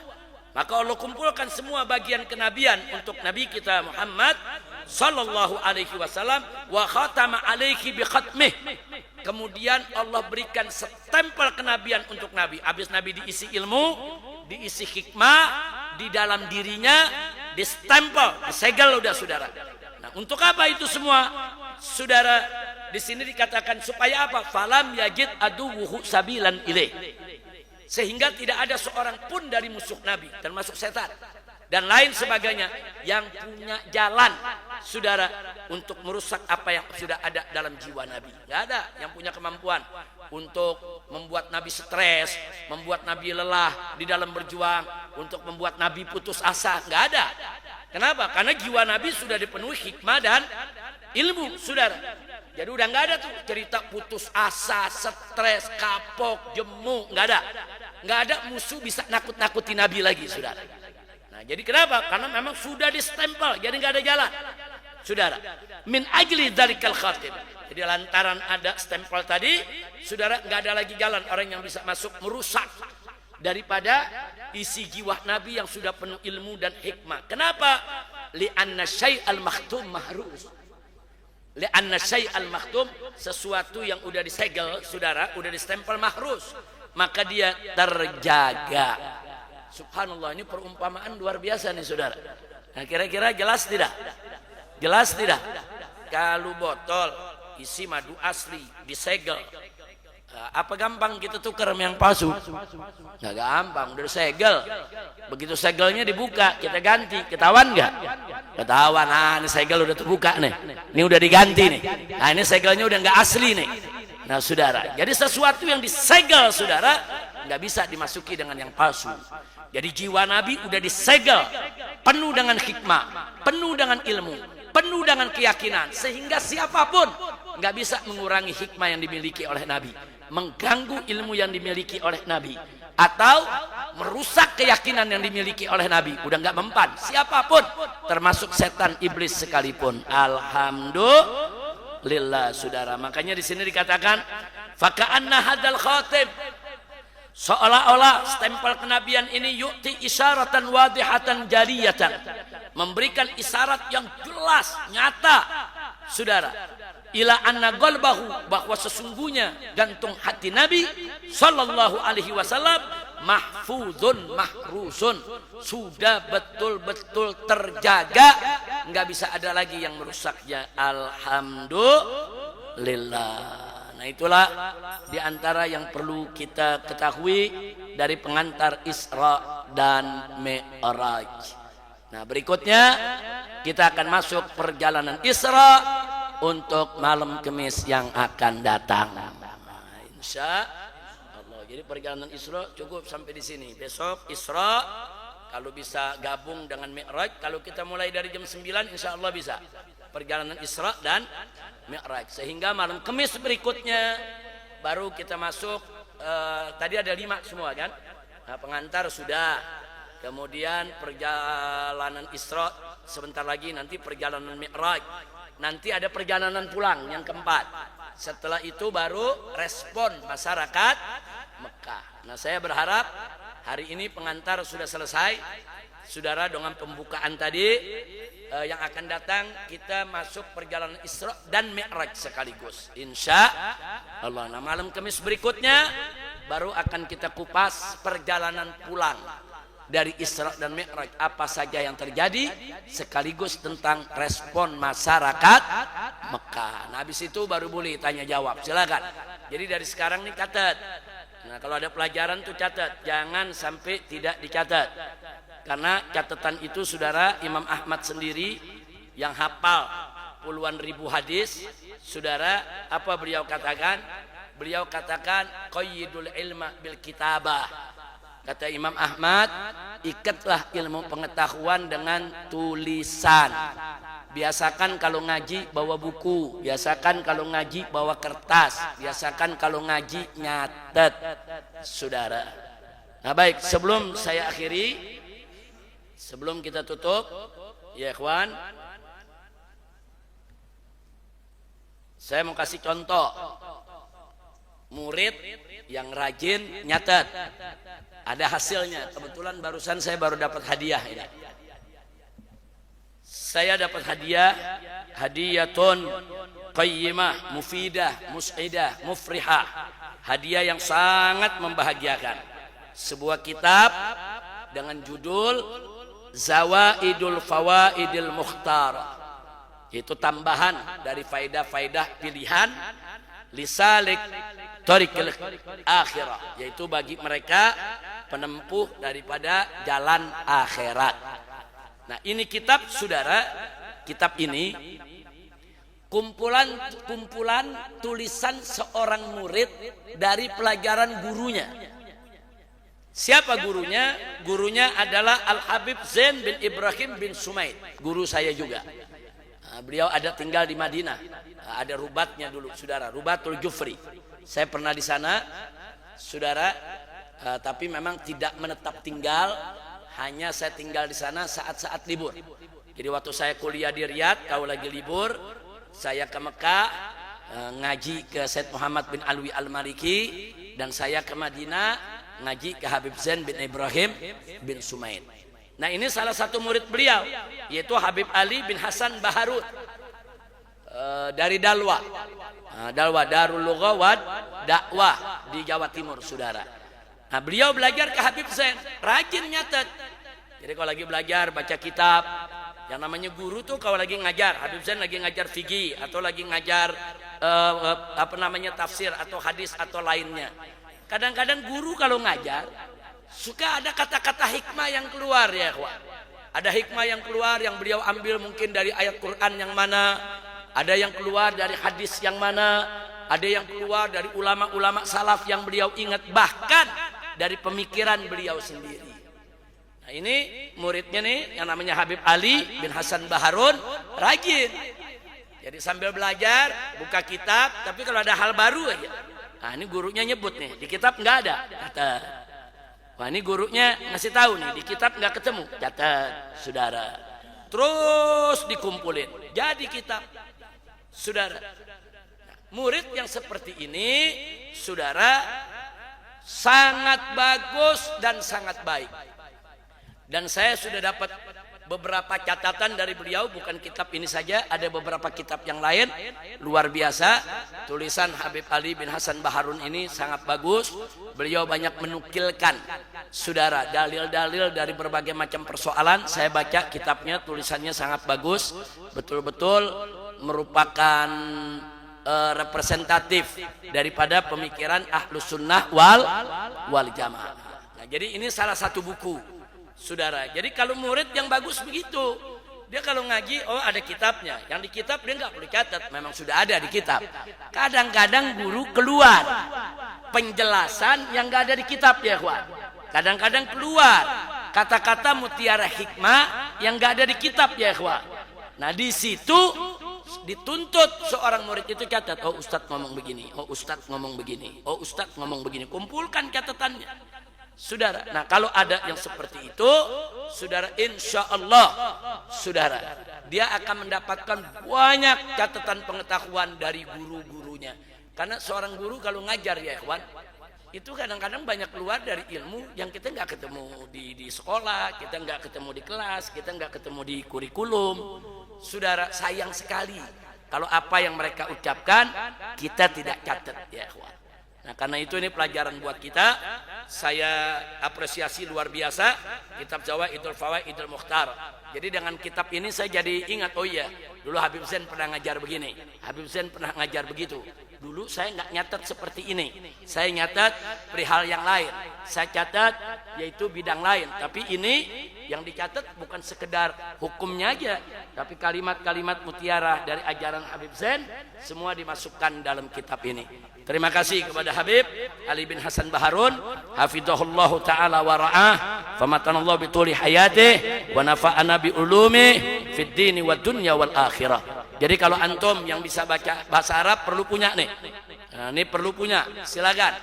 maka Allah kumpulkan semua bagian kenabian untuk Nabi kita Muhammad sallallahu alaihi wasallam, wa khatama alaihi bi khatmih. Kemudian Allah berikan stempel kenabian untuk Nabi. Habis Nabi diisi ilmu, diisi hikmah di dalam dirinya, distempel, disegel, udah, saudara. Nah, untuk apa itu semua, saudara? Di sini dikatakan supaya apa? Falam yajid aduwuhu sabilan ilaih, sehingga tidak ada seorang pun dari musuh Nabi, termasuk setan dan lain sebagainya, yang punya jalan, saudara, untuk merusak apa yang sudah ada dalam jiwa Nabi. Nggak ada yang punya kemampuan untuk membuat Nabi stres, membuat Nabi lelah di dalam berjuang, untuk membuat Nabi putus asa. Nggak ada. Kenapa? Karena jiwa Nabi sudah dipenuhi hikmah dan ilmu, saudara. Jadi udah nggak ada tuh cerita putus asa, stres, kapok, jemu, nggak ada. Nggak ada musuh bisa nakut-nakuti Nabi lagi, saudara. Nah, jadi kenapa? Karena memang sudah distempel, jadi nggak ada jalan, saudara. Min ajli dzalikal khatim. Jadi lantaran ada stempel tadi, saudara, nggak ada lagi jalan orang yang bisa masuk merusak daripada isi jiwa Nabi yang sudah penuh ilmu dan hikmah. Kenapa? Li'anna syai'al makhtum mahruz. Li'anna syai'al makhtum, sesuatu yang udah disegel, saudara, udah distempel, mahruz, maka dia terjaga. Subhanallah, ini perumpamaan luar biasa nih, saudara. Nah, kira-kira jelas tidak? Jelas tidak? Kalau botol isi madu asli disegel, apa gampang kita tukar yang palsu? Nggak gampang, udah segel. Begitu segelnya dibuka, kita ganti. Ketahuan nggak? Ketahuan. Nah, ini segel udah terbuka nih. Ini udah diganti nih. Nah, ini segelnya udah nggak asli nih. Nah, saudara, jadi sesuatu yang disegel, saudara, nggak bisa dimasuki dengan yang palsu. Jadi jiwa Nabi udah disegel, penuh dengan hikmah, penuh dengan ilmu, penuh dengan keyakinan, sehingga siapapun nggak bisa mengurangi hikmah yang dimiliki oleh Nabi, mengganggu ilmu yang dimiliki oleh Nabi, atau merusak keyakinan yang dimiliki oleh Nabi. Udah nggak mempan siapapun, termasuk setan iblis sekalipun. Alhamdulillah, saudara. Makanya di sini dikatakan faka'anna hadal khatim, seolah-olah stempel kenabian ini yu'ti isyaratan wadihatan jariyatan, memberikan isyarat yang jelas, nyata, saudara, ila anna qalbahu, bahwa sesungguhnya gantung hati Nabi sallallahu alaihi wasallam mahfuzun mahrusun, sudah betul-betul terjaga, nggak bisa ada lagi yang merusaknya. Alhamdulillah. Nah, itulah diantara yang perlu kita ketahui dari pengantar Isra dan Mi'raj. Nah, berikutnya kita akan masuk perjalanan Isra untuk malam Kamis yang akan datang. Nah, insya Allah. Jadi perjalanan Isra cukup sampai di sini. Besok Isra, kalau bisa gabung dengan Mi'raj, kalau kita mulai dari jam 9 insya Allah bisa. Perjalanan Isra dan Mi'raj, sehingga malam Kamis berikutnya baru kita masuk. Tadi ada 5 semua kan. Nah, pengantar sudah, kemudian perjalanan Isra sebentar lagi, nanti perjalanan Mi'raj, nanti ada perjalanan pulang yang keempat. Setelah itu baru respon masyarakat Mekah. Nah, saya berharap hari ini pengantar sudah selesai, saudara, dengan pembukaan tadi. Yang akan datang kita masuk perjalanan Isra dan Mi'raj sekaligus, insya Allah. Nah, malam Kamis berikutnya baru akan kita kupas perjalanan pulang dari Isra dan Mi'raj, apa saja yang terjadi, sekaligus tentang respon masyarakat Mekah. Nah, habis itu baru boleh tanya jawab, silakan. Jadi dari sekarang nih catat. Nah, kalau ada pelajaran tuh catat, jangan sampai tidak dicatat. Karena catatan itu, saudara, Imam Ahmad sendiri yang hafal puluhan ribu hadis, saudara, apa beliau katakan? Beliau katakan qayyidul ilma bil kitabah. Kata Imam Ahmad, ikatlah ilmu pengetahuan dengan tulisan. Biasakan kalau ngaji bawa buku, biasakan kalau ngaji bawa kertas, biasakan kalau ngaji nyatet, saudara. Nah, baik, sebelum saya akhiri, sebelum kita tutup, ya ikhwan, saya mau kasih contoh. Murid yang rajin nyatet, ada hasilnya. Kebetulan barusan saya baru dapat hadiah ini. Saya dapat hadiah, hadiyatun qayyimah, mufidah, mus'idah, mufrihah. Hadiah yang sangat membahagiakan. Sebuah kitab dengan judul Zawaidul Fawaidil Mukhtar, itu tambahan dari faidah-faidah pilihan lisalik thariqil akhirah, yaitu bagi mereka penempuh daripada jalan akhirat. Nah, ini kitab, saudara, kitab ini kumpulan tulisan seorang murid dari pelajaran gurunya. Siapa gurunya? Gurunya adalah Al-Habib Zain bin Ibrahim bin Sumaid, guru saya juga. Nah, beliau ada tinggal di Madinah. Nah, ada rubatnya dulu, saudara, Rubatul Jufri. Saya pernah di sana, saudara, tapi memang tidak menetap tinggal, hanya saya tinggal di sana saat-saat libur. Jadi waktu saya kuliah di Riyadh, kalau lagi libur, saya ke Mekah, ngaji ke Said Muhammad bin Alwi Al-Maliki, dan saya ke Madinah ngaji ke Habib Zain bin Ibrahim bin Sumaid. Nah, ini salah satu murid beliau, yaitu Habib Ali bin Hasan Baharut, dari Dalwa. Dalwa, Darul Lughah wa Dakwah di Jawa Timur, saudara. Nah, beliau belajar ke Habib Zain, rajin nyatet. Jadi kalau lagi belajar baca kitab, Yang namanya guru tuh kalau lagi ngajar, Habib Zain lagi ngajar fikih atau lagi ngajar tafsir atau hadis atau lainnya. Kadang-kadang guru kalau ngajar suka ada kata-kata hikmah yang keluar ya ikhwan. Ada hikmah yang keluar yang beliau ambil mungkin dari ayat Quran yang mana, ada yang keluar dari hadis yang mana, ada yang keluar dari ulama-ulama salaf yang beliau ingat, bahkan dari pemikiran beliau sendiri. Nah ini muridnya nih yang namanya Habib Ali bin Hasan Baharun rajin. Jadi sambil belajar buka kitab, tapi kalau ada hal baru aja. Nah ini gurunya nyebut nih, di kitab nggak ada. Kata, wah ini gurunya ngasih tahu nih, di kitab nggak ketemu. Catat, saudara. Terus dikumpulin, jadi kitab, saudara. Murid yang seperti ini, saudara, sangat bagus dan sangat baik. Dan saya sudah dapat beberapa catatan dari beliau, bukan kitab ini saja, ada beberapa kitab yang lain luar biasa. Tulisan Habib Ali bin Hasan Baharun ini sangat bagus. Beliau banyak menukilkan, saudara, dalil-dalil dari berbagai macam persoalan. Saya baca kitabnya, tulisannya sangat bagus, betul-betul merupakan representatif daripada pemikiran Ahlus Sunnah wal Jamaah. Nah, jadi ini salah satu buku, saudara. Jadi kalau murid yang bagus begitu, dia kalau ngaji, oh ada kitabnya. Yang di kitab dia nggak perlu catat, memang sudah ada di kitab. Kadang-kadang guru keluar penjelasan yang nggak ada di kitab ya, kawan. Kadang-kadang keluar kata-kata mutiara hikmah yang nggak ada di kitab ya, kawan. Nah di situ dituntut seorang murid itu catat. Oh Ustadz ngomong begini, oh Ustadz ngomong begini, oh Ustadz ngomong begini. Kumpulkan catatannya, saudara. Nah kalau ada yang seperti itu, saudara, insya Allah, saudara, dia akan mendapatkan banyak catatan pengetahuan dari guru-gurunya. Karena seorang guru kalau ngajar ya ikhwan, itu kadang-kadang banyak keluar dari ilmu yang kita nggak ketemu di sekolah, kita nggak ketemu di kelas, kita nggak ketemu di kurikulum. Saudara, sayang sekali kalau apa yang mereka ucapkan kita tidak catat ya ikhwan. Nah karena itu ini pelajaran buat kita. Saya apresiasi luar biasa kitab Zawaidul Fawaidul Mukhtar. Jadi dengan kitab ini saya jadi ingat, oh iya dulu Habib Zain pernah ngajar begini, Habib Zain pernah ngajar begitu. Dulu saya nggak nyatat seperti ini, saya nyatat perihal yang lain, saya catat yaitu bidang lain. Tapi ini yang dicatat bukan sekedar hukumnya aja, tapi kalimat-kalimat mutiara dari ajaran Habib Zain semua dimasukkan dalam kitab ini. Terima kasih kepada Habib Ali bin Hasan Baharun, hafizahullah ta'ala wa ra'ah, famatanallahu bituli hayatih wa nafa'ana bi ulumi fid dini wad dunya wal akhirah. Jadi kalau antum yang bisa baca bahasa Arab perlu punya nih. Nah, ini perlu punya, silakan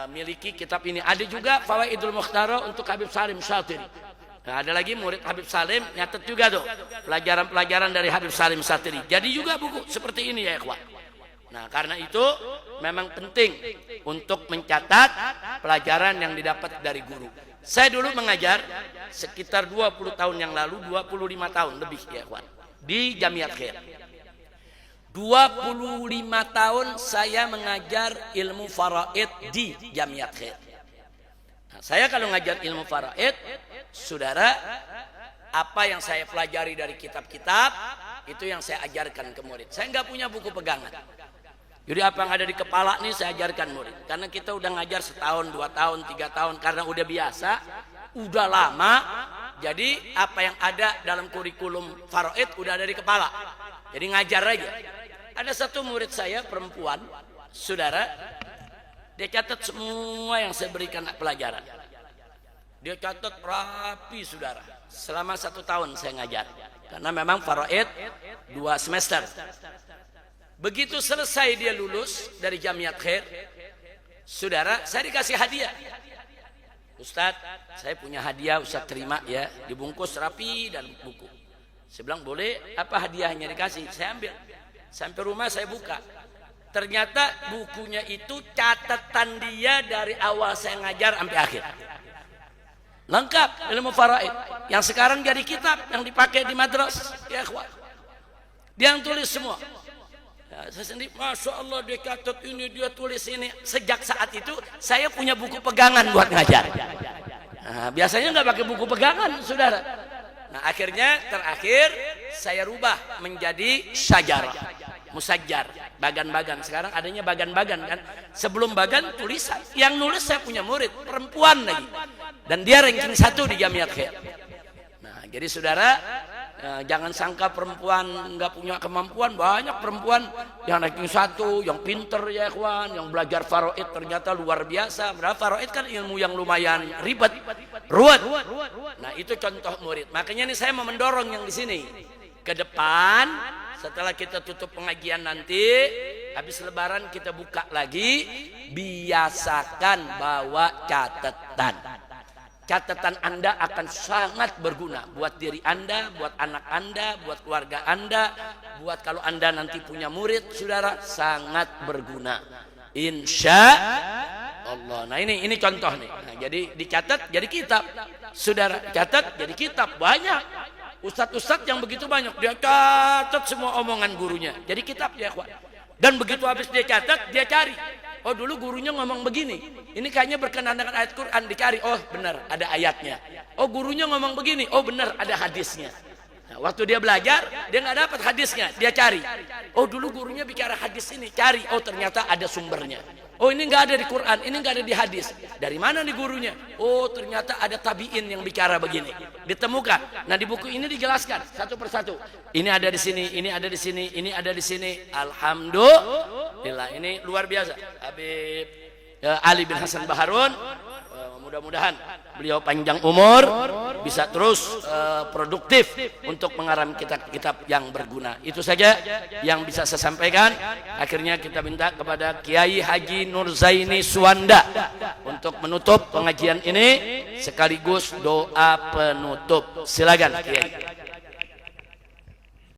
miliki kitab ini. Ada juga Fawaidul Mukhtar untuk Habib Salim Syatiri. Nah, ada lagi murid Habib Salim nyatet juga tuh pelajaran-pelajaran dari Habib Salim Syatiri. Jadi juga buku seperti ini ya ikhwan. Nah karena itu memang penting untuk mencatat pelajaran yang didapat dari guru. Saya dulu mengajar sekitar 20 tahun yang lalu, 25 tahun lebih ya ikhwan, di Jamiat Khair. 25 tahun saya mengajar ilmu faraid di Jamiat Khair. Nah, saya kalau ngajar ilmu faraid, saudara, apa yang saya pelajari dari kitab-kitab itu yang saya ajarkan ke murid. Saya nggak punya buku pegangan. Jadi apa yang ada di kepala nih saya ajarkan murid. Karena kita udah ngajar setahun, 2 tahun, 3 tahun, karena udah biasa, udah lama. Jadi apa yang ada dalam kurikulum faraid udah ada di kepala. Jadi ngajar aja. Ada satu murid saya perempuan, saudara, dia catat semua yang saya berikan pelajaran. Dia catat rapi, saudara. Selama 1 tahun saya ngajar. Karena memang faraid 2 semester. Begitu selesai dia lulus dari Jamiat Khair, saudara, saya dikasih hadiah. Ustadz, saya punya hadiah, Ustadz terima ya, dibungkus rapi dan buku. Saya bilang boleh, apa hadiahnya dikasih? Saya ambil. Sampai rumah saya buka. Ternyata bukunya itu catatan dia dari awal saya ngajar sampai akhir. Lengkap ilmu faraid. Yang sekarang jadi kitab yang dipakai di madras. Ya ikhwan. Dia yang tulis semua. Ya, saya sendiri, Masya Allah dia catat ini, dia tulis ini. Sejak saat itu saya punya buku pegangan buat ngajar. Nah, biasanya nggak pakai buku pegangan, saudara. Nah, akhirnya terakhir saya rubah menjadi syajarah, musajjar, bagan-bagan. Sekarang adanya bagan-bagan kan. Sebelum bagan tulisan. Yang nulis saya punya murid, perempuan lagi. Dan dia ranking 1 di Jamiat Khair. Nah, jadi saudara, jangan sangka perempuan nggak punya kemampuan. Banyak perempuan yang ranking 1, yang pinter ya ikhwan, yang belajar faraid ternyata luar biasa. Berarti faraid kan ilmu yang lumayan ribet, ruwet. Nah, itu contoh murid. Makanya nih saya mau mendorong yang di sini. Ke depan setelah kita tutup pengajian nanti, habis lebaran kita buka lagi, biasakan bawa catatan. Catatan Anda akan sangat berguna buat diri Anda, buat anak Anda, buat keluarga Anda, buat kalau Anda nanti punya murid, saudara, sangat berguna. Insya Allah. Nah, ini contoh nih. Nah, jadi dicatat jadi kitab. Saudara, catat jadi kitab. Banyak ustadz-ustadz yang begitu banyak, dia catat semua omongan gurunya. Jadi kitab ya, kawan. Dan begitu habis dia catat, dia cari. Oh, dulu gurunya ngomong begini. Ini kayaknya berkenaan dengan ayat Quran, dicari. Oh, benar, ada ayatnya. Oh, gurunya ngomong begini. Oh, benar, ada hadisnya. Nah, waktu dia belajar, dia nggak dapat hadisnya, dia cari. Oh, dulu gurunya bicara hadis ini, cari. Oh, ternyata ada sumbernya. Oh, ini nggak ada di Quran, ini nggak ada di hadis. Dari mana nih gurunya? Oh, ternyata ada tabiin yang bicara begini. Ditemukan. Nah, di buku ini dijelaskan satu persatu. Ini ada di sini, ini ada di sini, ini ada di sini. Alhamdulillah, ini luar biasa. Habib Ali bin Hasan Baharun, mudah-mudahan beliau panjang umur, bisa terus produktif untuk mengarang kitab-kitab yang berguna. Itu saja yang bisa saya sampaikan. Akhirnya kita minta kepada Kiai Haji Nurzaini Suwanda untuk menutup pengajian ini sekaligus doa penutup. Silakan Kiai.